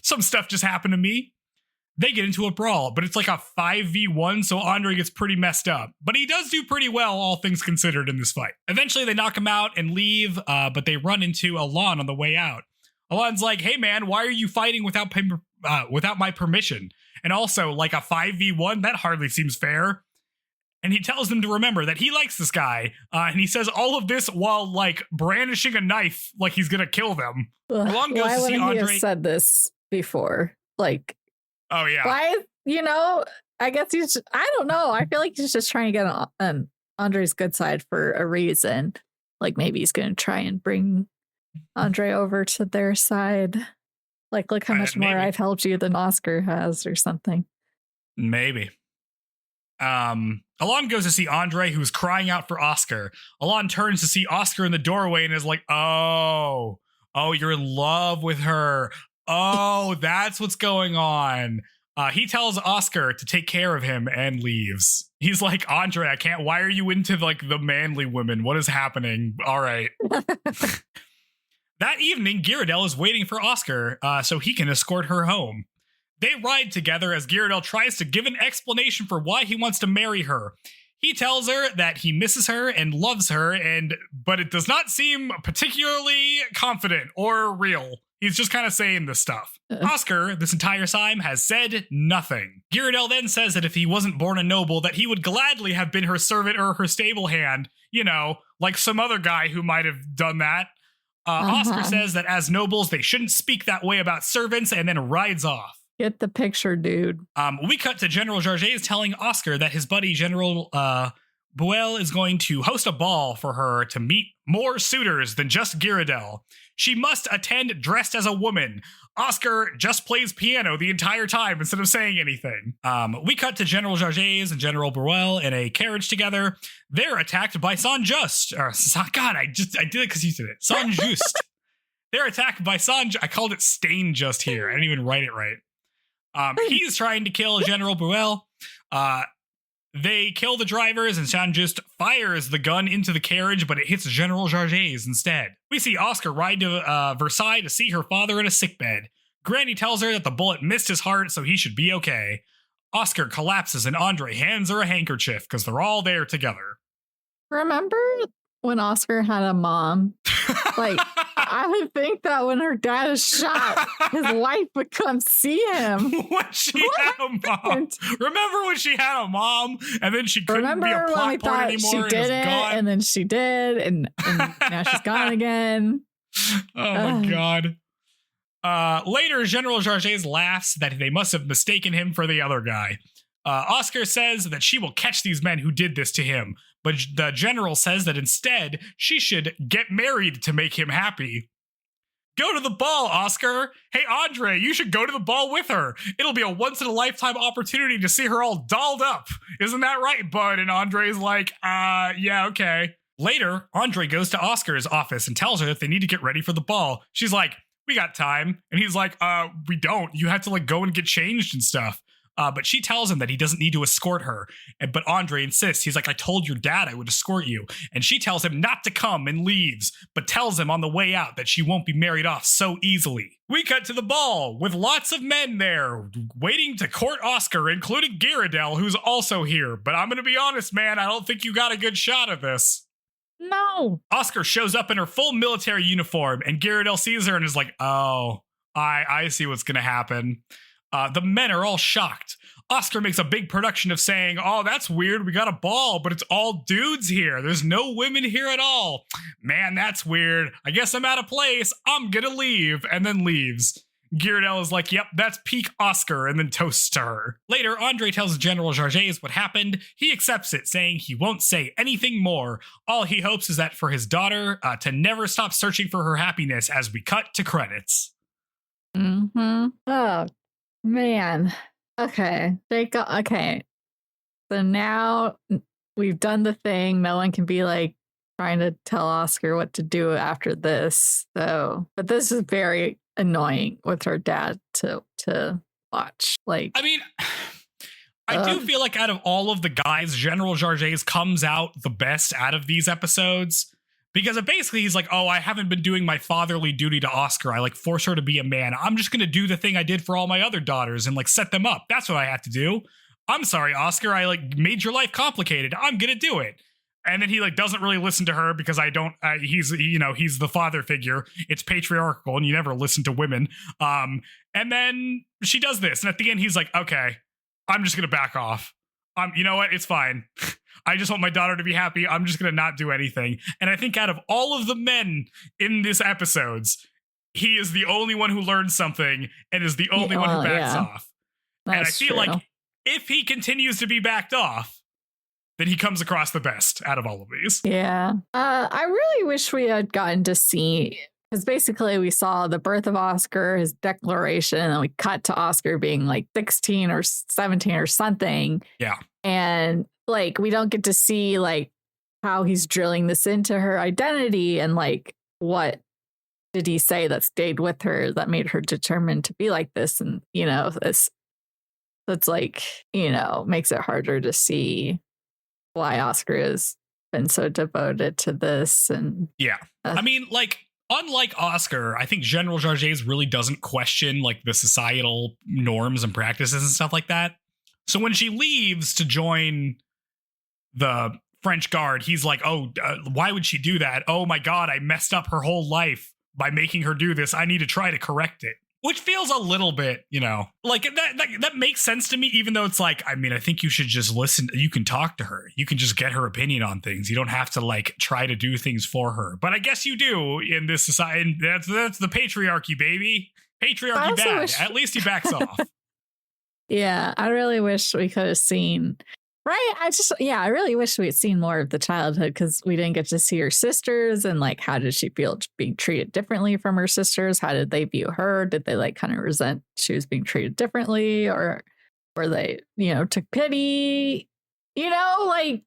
Some stuff just happened to me. They get into a brawl, but it's like a 5v1, so Andre gets pretty messed up. But he does do pretty well, all things considered, in this fight. Eventually, they knock him out and leave, but they run into Alon on the way out. Alon's like, hey man, why are you fighting without my permission? And also, like a 5v1, that hardly seems fair. And he tells them to remember that he likes this guy. And he says all of this while, like, brandishing a knife like he's going to kill them.
Alon goes to see Andre. Why wouldn't he have said this before? Like,
oh, yeah.
Why, I guess I don't know. I feel like he's just trying to get on Andre's good side for a reason. Like, maybe he's going to try and bring Andre over to their side. Like, look how much more I've helped you than Oscar has or something. Maybe.
Alon goes to see Andre, who's crying out for Oscar. Alon turns to see Oscar in the doorway and is like, oh, you're in love with her. Oh, that's what's going on. He tells Oscar to take care of him and leaves. He's like, Andre, why are you into like the manly women? What is happening? All right. That evening, Ghirardelli is waiting for Oscar so he can escort her home. They ride together as Ghirardelli tries to give an explanation for why he wants to marry her. He tells her that he misses her and loves her, but it does not seem particularly confident or real. He's just kind of saying this stuff. Oscar, this entire time, has said nothing. Ghirardelli then says that if he wasn't born a noble, that he would gladly have been her servant or her stable hand. Like some other guy who might have done that. Oscar says that as nobles, they shouldn't speak that way about servants, and then rides off.
Get the picture, dude.
We cut to General Jarget telling Oscar that his buddy General Buell is going to host a ball for her to meet more suitors than just Ghirardelli. She must attend dressed as a woman. Oscar just plays piano the entire time instead of saying anything. We cut to General Jarget and General Buell in a carriage together. They're attacked by Saint-Just. God, I did it because you did it. Saint-Just. They're attacked by I called it Stain-Just here. I didn't even write it right. He's trying to kill General Buell. They kill the drivers, and Saint-Just fires the gun into the carriage, but it hits General Jarget instead. We see Oscar ride to Versailles to see her father in a sickbed. Granny tells her that the bullet missed his heart, so he should be okay. Oscar collapses, and Andre hands her a handkerchief because they're all there together.
Remember when Oscar had a mom? Like, I would think that when her dad is shot, his wife would come see him.
When she had a mom. Remember when she had a mom and then she couldn't be a plot point anymore?
She didn't, and then she did, and now she's gone again.
Oh my God. Later, General Jarget laughs that they must have mistaken him for the other guy. Oscar says that she will catch these men who did this to him, but the general says that instead she should get married to make him happy. Go to the ball, Oscar. Hey, Andre, you should go to the ball with her. It'll be a once-in-a-lifetime opportunity to see her all dolled up. Isn't that right, bud? And Andre's like, yeah, okay. Later, Andre goes to Oscar's office and tells her that they need to get ready for the ball. She's like, we got time. And he's like, we don't. You have to like go and get changed and stuff. But she tells him that he doesn't need to escort her. But Andre insists. He's like, I told your dad I would escort you. And she tells him not to come and leaves, but tells him on the way out that she won't be married off so easily. We cut to the ball with lots of men there waiting to court Oscar, including Ghirardelli, who's also here. But I'm going to be honest, man, I don't think you got a good shot of this.
No.
Oscar shows up in her full military uniform, and Ghirardelli sees her and is like, oh, I see what's going to happen. The men are all shocked. Oscar makes a big production of saying, oh, that's weird. We got a ball, but it's all dudes here. There's no women here at all. Man, that's weird. I guess I'm out of place. I'm gonna leave. And then leaves. Gyardel is like, yep, that's peak Oscar, and then toasts to her. Later, Andre tells General Jarges what happened. He accepts it, saying he won't say anything more. All he hopes is that for his daughter to never stop searching for her happiness as we cut to credits.
Oh, man. Okay. Okay. So now we've done the thing. No one can be like trying to tell Oscar what to do after this. So, but this is very annoying with her dad to watch. Like,
I mean, I do feel like out of all of the guys, General Jarges comes out the best out of these episodes, because basically he's like, oh, I haven't been doing my fatherly duty to Oscar. I like force her to be a man. I'm just going to do the thing I did for all my other daughters and like set them up. That's what I have to do. I'm sorry, Oscar. I like made your life complicated. I'm going to do it. And then he like doesn't really listen to her because he's the father figure. It's patriarchal and you never listen to women. And then she does this. And at the end, he's like, okay, I'm just going to back off. You know what? It's fine. I just want my daughter to be happy. I'm just going to not do anything. And I think out of all of the men in this episodes, he is the only one who learns something and is the only one who backs off.
That's
and I feel like if he continues to be backed off, then he comes across the best out of all of these.
Yeah. I really wish we had gotten to see, because basically we saw the birth of Oscar, his declaration, and then we cut to Oscar being like 16 or 17 or something.
Yeah.
And like, we don't get to see like how he's drilling this into her identity and like what did he say that stayed with her that made her determined to be like this. And, you know, it's like, you know, makes it harder to see why Oscar has been so devoted to this. And
yeah, I mean, like, unlike Oscar, I think General Jarges really doesn't question like the societal norms and practices and stuff like that. So when she leaves to join the French Guard, he's like, oh, why would she do that? Oh my God, I messed up her whole life by making her do this. I need to try to correct it. Which feels a little bit, you know, like that makes sense to me, even though it's like, I mean, I think you should just listen. You can talk to her. You can just get her opinion on things. You don't have to like try to do things for her. But I guess you do in this society. That's the patriarchy, baby. Patriarchy bad. At least he backs off.
Yeah, I really wish we could have seen. Right. I really wish we had seen more of the childhood, because we didn't get to see her sisters and like, how did she feel being treated differently from her sisters? How did they view her? Did they like kind of resent she was being treated differently, or were they, you know, took pity? You know, like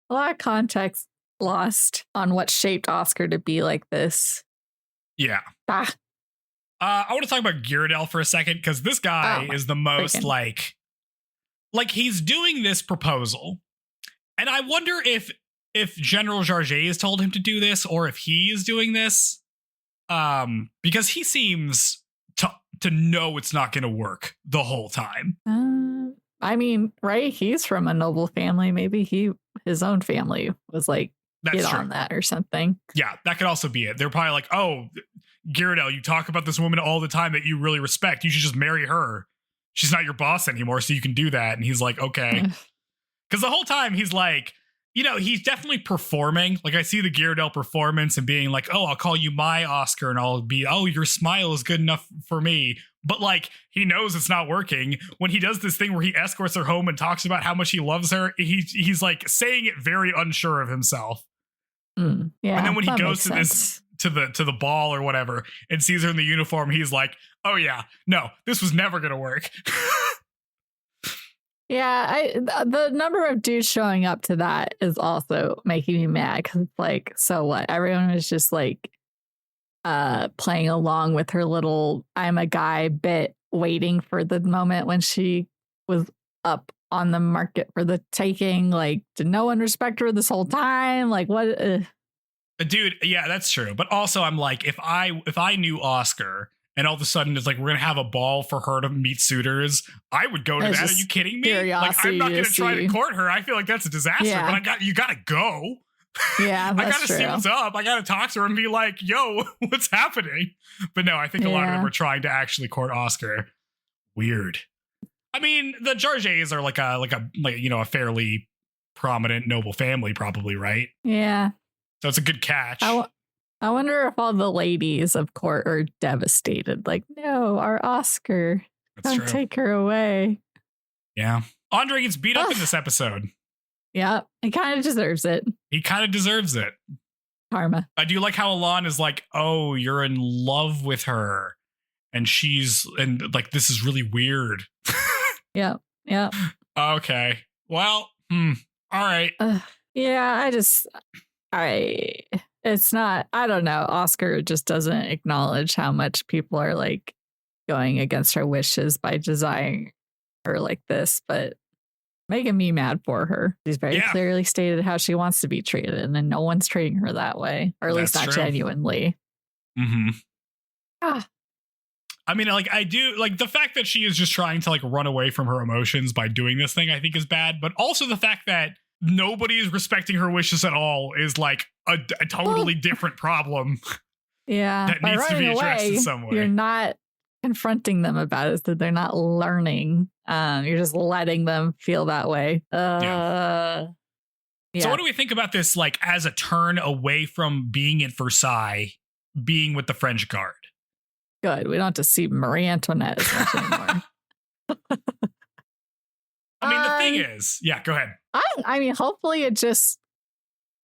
a lot of context lost on what shaped Oscar to be like this.
Yeah. I want to talk about Gyardel for a second, because this guy is the most like he's doing this proposal, and I wonder if General Jarges told him to do this or if he is doing this, because he seems to know it's not going to work the whole time.
I mean, right? He's from a noble family. Maybe his own family was like, get on that or something.
Yeah, that could also be it. They're probably like, oh, Gyardel, you talk about this woman all the time that you really respect. You should just marry her. She's not your boss anymore, so you can do that. And he's like, okay. Because the whole time he's like, you know, he's definitely performing. Like, I see the Gyardel performance and being like, oh, I'll call you my Oscar, and I'll be, oh, your smile is good enough for me. But like, he knows it's not working. When he does this thing where he escorts her home and talks about how much he loves her, he's like saying it very unsure of himself.
Yeah.
And then when he goes to this to the ball or whatever and sees her in the uniform, he's like, oh yeah, no, this was never gonna work.
Yeah, the number of dudes showing up to that is also making me mad, because it's like, so what? Everyone was just like playing along with her little I'm a guy bit, waiting for the moment when she was up on the market for the taking. Like, did no one respect her this whole time? Like, what?
Dude, yeah, that's true. But also, I'm like, if I knew Oscar and all of a sudden it's like, we're gonna have a ball for her to meet suitors, I would go to that. Are you kidding me? Like, I'm not gonna try to court her. I feel like that's a disaster. Yeah. But you gotta go.
Yeah,
I gotta see what's up. I gotta talk to her and be like, yo, what's happening? But no, I think a lot of them are trying to actually court Oscar. Weird. I mean, the Jarges are like a fairly prominent noble family, probably, right?
Yeah.
So it's a good catch.
I wonder if all the ladies of court are devastated. Like, no, our Oscar. Don't take her away.
Yeah. Andre gets beat up in this episode.
Yeah, he kind of deserves it.
He kind of deserves it.
Karma.
I do like how Alon is like, oh, you're in love with her. And like, this is really weird.
Yeah. Yeah.
Okay. Well, all right.
Yeah, it's not, I don't know. Oscar just doesn't acknowledge how much people are like going against her wishes by designing her like this, but making me mad for her. She's very clearly stated how she wants to be treated, and no one's treating her that way, or at least not genuinely.
Mm-hmm. I mean, like, I do like the fact that she is just trying to like run away from her emotions by doing this thing, I think is bad. But also the fact that nobody is respecting her wishes at all is like a totally different problem.
Yeah.
That needs to be addressed in some way.
You're not confronting them about it, so they're not learning. You're just letting them feel that way.
So what do we think about this, like, as a turn away from being at Versailles, being with the French Guard?
Good. We don't have to see Marie Antoinette as much anymore.
I mean, the thing is, go ahead.
I mean, hopefully it just,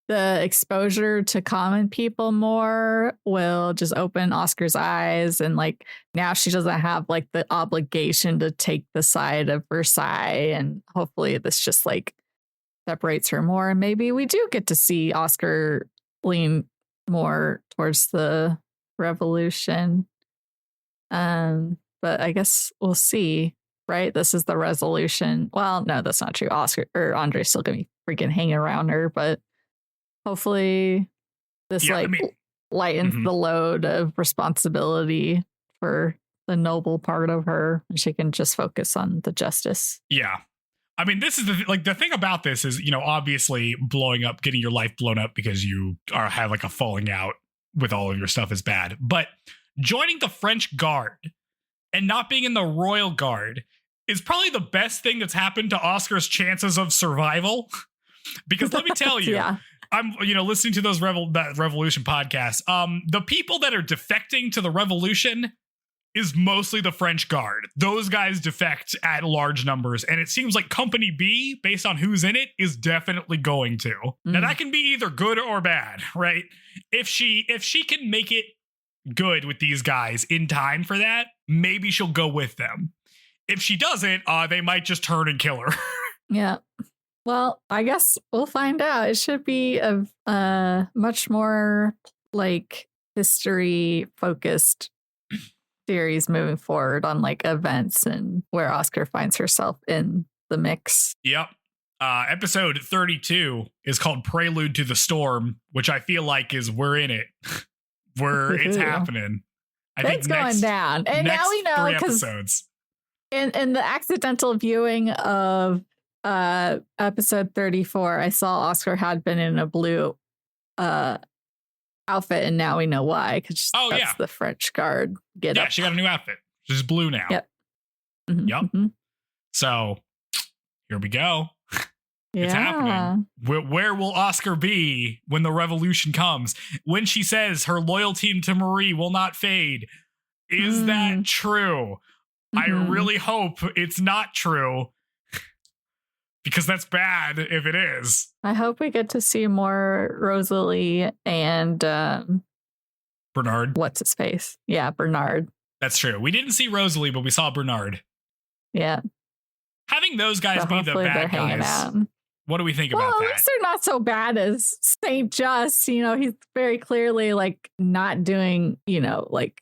the exposure to common people more will just open Oscar's eyes. And like, now she doesn't have like the obligation to take the side of Versailles. And hopefully this just like separates her more. And maybe we do get to see Oscar lean more towards the revolution. But I guess we'll see, right? This is the resolution. Well, no, that's not true. Oscar or Andre's still gonna be freaking hanging around her, but hopefully this lightens the load of responsibility for the noble part of her, and she can just focus on the justice.
Yeah. I mean, this is the thing about this is, you know, obviously blowing up, getting your life blown up because you have like a falling out with all of your stuff is bad. But joining the French Guard and not being in the Royal Guard is probably the best thing that's happened to Oscar's chances of survival. Because let me tell you, I'm, you know, listening to those that Revolution podcast. The people that are defecting to the Revolution is mostly the French Guard. Those guys defect at large numbers, and it seems like Company B, based on who's in it, is definitely going to. Now that can be either good or bad, right? If she can make it good with these guys in time for that, maybe she'll go with them. If she doesn't, they might just turn and kill her.
Yeah. Well, I guess we'll find out. It should be a much more like history focused series moving forward on like events and where Oscar finds herself in the mix.
Yep. Episode 32 is called Prelude to the Storm, which I feel like is we're in it. It's happening. I think
it's going down. And now we know,
3 episodes.
In the accidental viewing of episode 34, I saw Oscar had been in a blue outfit, and now we know why, because that's the French Guard
Yeah, she got a new outfit. She's blue now.
Yep.
So here we go. It's happening. Where will Oscar be when the revolution comes? When she says her loyalty to Marie will not fade. Is that true? I really hope it's not true, because that's bad if it is.
I hope we get to see more Rosalie and
Bernard.
What's his face? Yeah, Bernard.
That's true. We didn't see Rosalie, but we saw Bernard.
Yeah.
Having those guys be the bad guys. What do we think about that?
At least they're not so bad as Saint Just. You know, he's very clearly like not doing, you know, like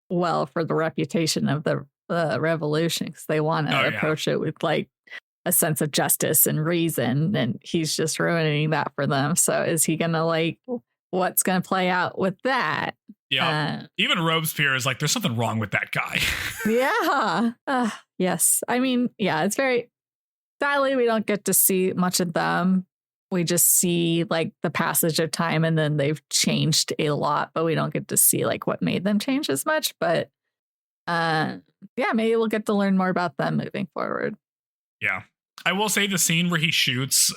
well for the reputation of the revolution, because they want to approach it with like a sense of justice and reason, and he's just ruining that for them. So is he gonna like, what's gonna play out with that?
Yeah. Even Robespierre is like, there's something wrong with that guy.
Yeah. Yes. I mean, yeah, it's very, sadly, we don't get to see much of them. We just see like the passage of time, and then they've changed a lot, but we don't get to see like what made them change as much. But yeah, maybe we'll get to learn more about them moving forward.
Yeah. I will say the scene where he shoots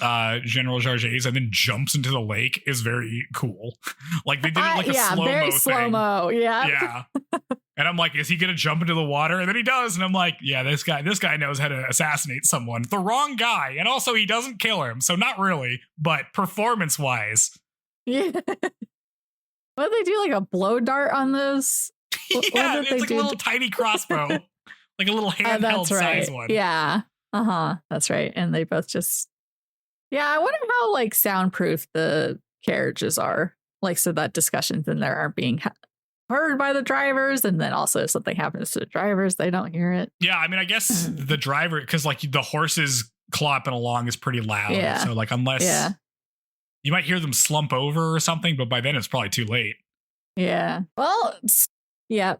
General Jarges and then jumps into the lake is very cool. Like they did it like a slow-mo thing.
Slow-mo, yeah.
Yeah. And I'm like, is he going to jump into the water? And then he does. And I'm like, yeah, this guy knows how to assassinate someone. The wrong guy. And also he doesn't kill him. So not really, but performance-wise.
Yeah. What, they do like a blow dart on those?
Yeah, it's like a little tiny crossbow. Like a little handheld size one.
Yeah. That's right. And they both just, yeah, I wonder how like soundproof the carriages are. Like, so that discussions in there aren't being heard by the drivers. And then also if something happens to the drivers, they don't hear it.
Yeah. I mean, I guess the driver, because like the horses clopping along is pretty loud.
Yeah.
So like, unless you might hear them slump over or something, but by then it's probably too late.
Yeah. Well, yeah.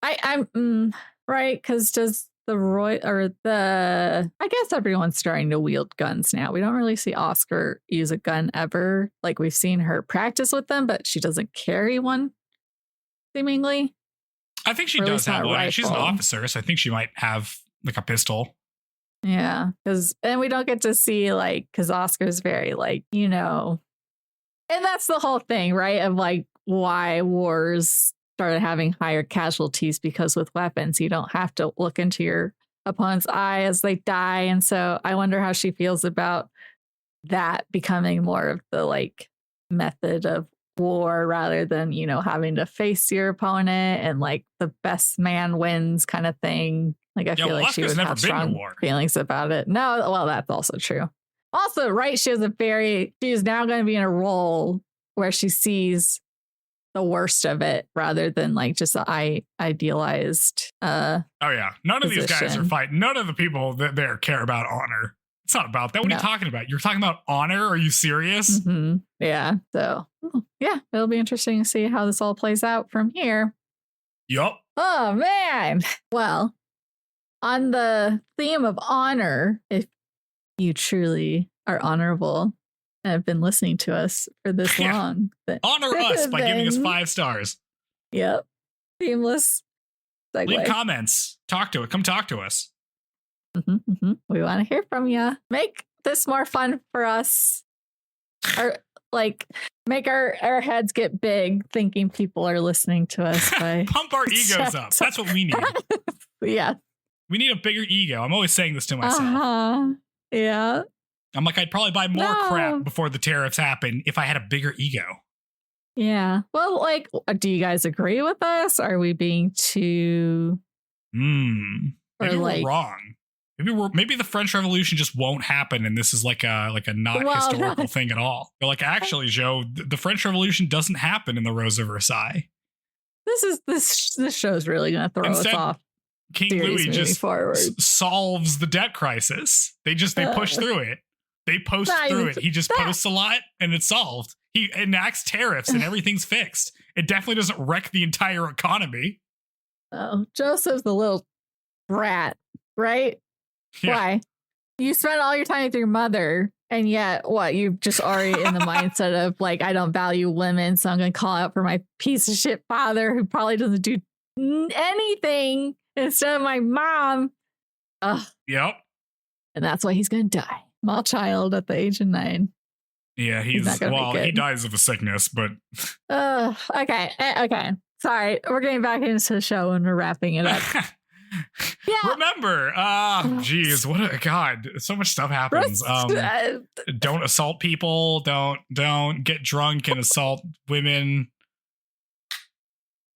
I'm right. Because does I guess everyone's starting to wield guns now. We don't really see Oscar use a gun ever. Like, we've seen her practice with them, but she doesn't carry one, seemingly.
I think she does have one. She's an officer, so I think she might have like a pistol.
Yeah, and we don't get to see like, because Oscar's very like, and that's the whole thing, right? Of like why wars started having higher casualties, because with weapons, you don't have to look into your opponent's eye as they die. And so I wonder how she feels about that becoming more of the like method of war rather than, having to face your opponent and like the best man wins kind of thing. Like, I feel like she would have strong feelings about it. No, well, that's also true. Also, right, she is now going to be in a role where she sees the worst of it rather than like just the idealized none
of these guys are fighting. None of the people that there care about honor. It's not about that. What are you talking about? You're talking about honor? Are you serious?
Mm-hmm. Yeah. So yeah, it'll be interesting to see how this all plays out from here.
Yup.
Oh man. Well, on the theme of honor, if you truly are honorable and have been listening to us for this long.
Honor us by giving us 5 stars.
Yep. Seamless segue.
Leave comments. Come talk to us.
We want to hear from you. Make this more fun for us. Or like make our heads get big thinking people are listening to us.
Pump our egos up. That's what we need.
Yeah.
We need a bigger ego. I'm always saying this to myself.
Yeah.
I'm like, I'd probably buy more crap before the tariffs happen if I had a bigger ego.
Yeah. Well, like, do you guys agree with us? Are we being too...
Maybe we're wrong. Maybe the French Revolution just won't happen, and this is like a not historical thing at all. But like, actually, Joe, the French Revolution doesn't happen in the Rose of Versailles.
This show's really going to throw us off.
King Louis just solves the debt crisis. They push through it. They post through it. He just posts a lot and it's solved. He enacts tariffs and everything's fixed. It definitely doesn't wreck the entire economy.
Oh, Joseph's the little brat, right? Yeah. Why? You spent all your time with your mother, and yet you just already in the mindset of like, I don't value women, so I'm going to call out for my piece of shit father who probably doesn't do anything instead of my mom. Ugh.
Yep.
And that's why he's going to die. Small child at the age of 9.
Yeah, he dies of a sickness, but...
Okay. Sorry, we're getting back into the show and we're wrapping it up. Yeah.
Remember, geez, God, so much stuff happens. Don't assault people. Don't get drunk and assault women.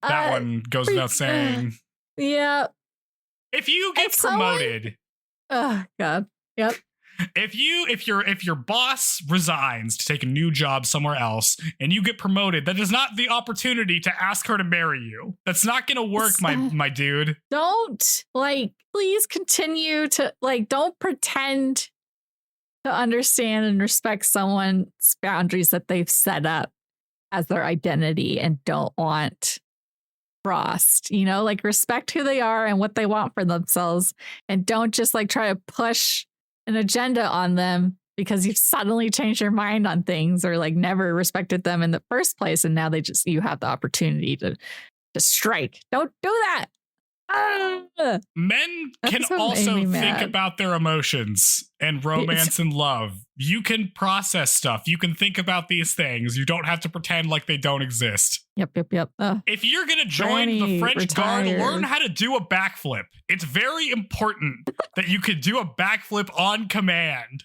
That one goes without saying.
Yeah.
If you get promoted.
Oh God. Yep.
If your boss resigns to take a new job somewhere else and you get promoted, that is not the opportunity to ask her to marry you. That's not going to work, my dude.
Don't please continue to don't pretend to understand and respect someone's boundaries that they've set up as their identity and don't want crossed, respect who they are and what they want for themselves, and don't just try to push an agenda on them because you've suddenly changed your mind on things or never respected them in the first place, and now you have the opportunity to strike. Don't do that.
Men can also think about their emotions and romance and love. You can process stuff. You can think about these things. You don't have to pretend like they don't exist.
Yep.
If you're going to join the French Guard, learn how to do a backflip. It's very important that you can do a backflip on command.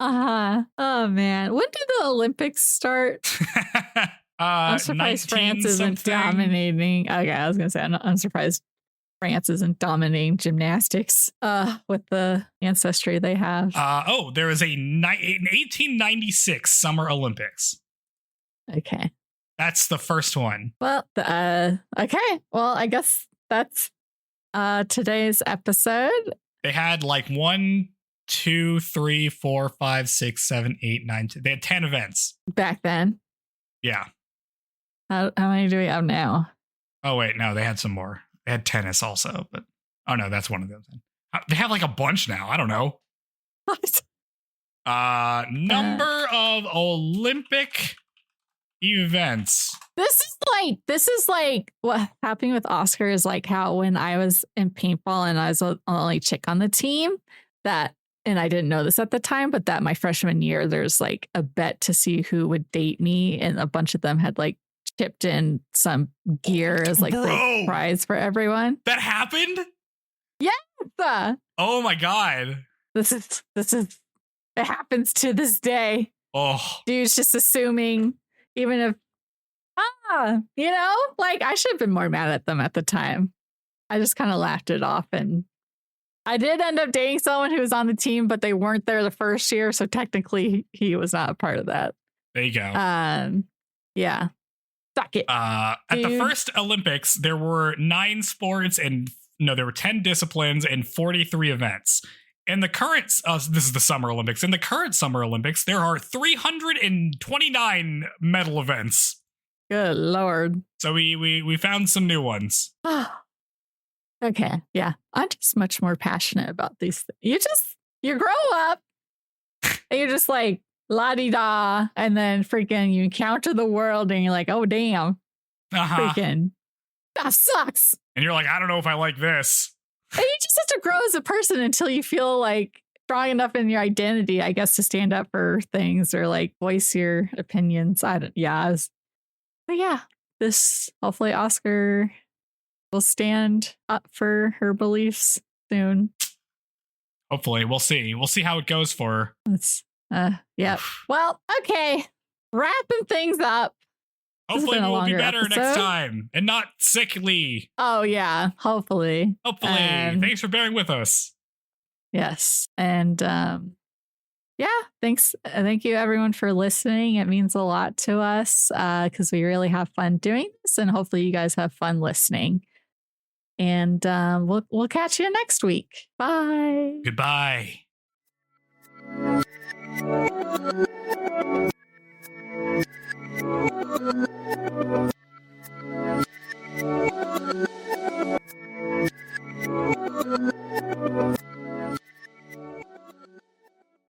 Oh, man. When did the Olympics start? I'm surprised France isn't dominating. Okay, I was going to say, I'm surprised France isn't dominating gymnastics with the ancestry they have.
There is an 1896 Summer Olympics.
Okay.
That's the first one.
Well, okay. Well, I guess that's today's episode.
They had like 1, 2, 3, 4, 5, 6, 7, 8, 9, 10. They had 10 events.
Back then?
Yeah.
How many do we have now?
Oh, wait. No, they had some more. They had tennis also, but oh no, that's one of them. They have like a bunch now. I don't know.
What?
Number of Olympic events.
This is like what happening with Oscar is like how when I was in paintball and I was the only chick on the team and I didn't know this at the time, but that my freshman year, there's like a bet to see who would date me. And a bunch of them had like chipped in some gear as like the prize for everyone.
That happened?
Yes.
Oh my God.
This is it happens to this day.
Oh.
Dude's just assuming, even if like I should have been more mad at them at the time. I just kind of laughed it off, and I did end up dating someone who was on the team, but they weren't there the first year, so technically he was not a part of that.
There you go.
Yeah. Suck it.
At the first Olympics, there were 9 sports there were 10 disciplines and 43 events. In the current, this is the Summer Olympics. In the current Summer Olympics, there are 329 medal events.
Good Lord.
So we found some new ones.
Okay. Yeah. I'm just much more passionate about these things. You grow up and you're just like, la-di-da, and then freaking you encounter the world and you're like, oh, damn. Freaking, that sucks.
And you're like, I don't know if I like this.
And you just have to grow as a person until you feel like strong enough in your identity, I guess, to stand up for things or like voice your opinions. But yeah, this hopefully Oscar will stand up for her beliefs soon.
Hopefully, we'll see. We'll see how it goes for her.
Yeah. Well, okay. Wrapping things up.
Hopefully we'll be better next time and not sickly.
Oh, yeah. Hopefully.
Thanks for bearing with us.
Yes. And thanks. Thank you, everyone, for listening. It means a lot to us because we really have fun doing this, and hopefully you guys have fun listening. And we'll catch you next week. Bye.
Goodbye.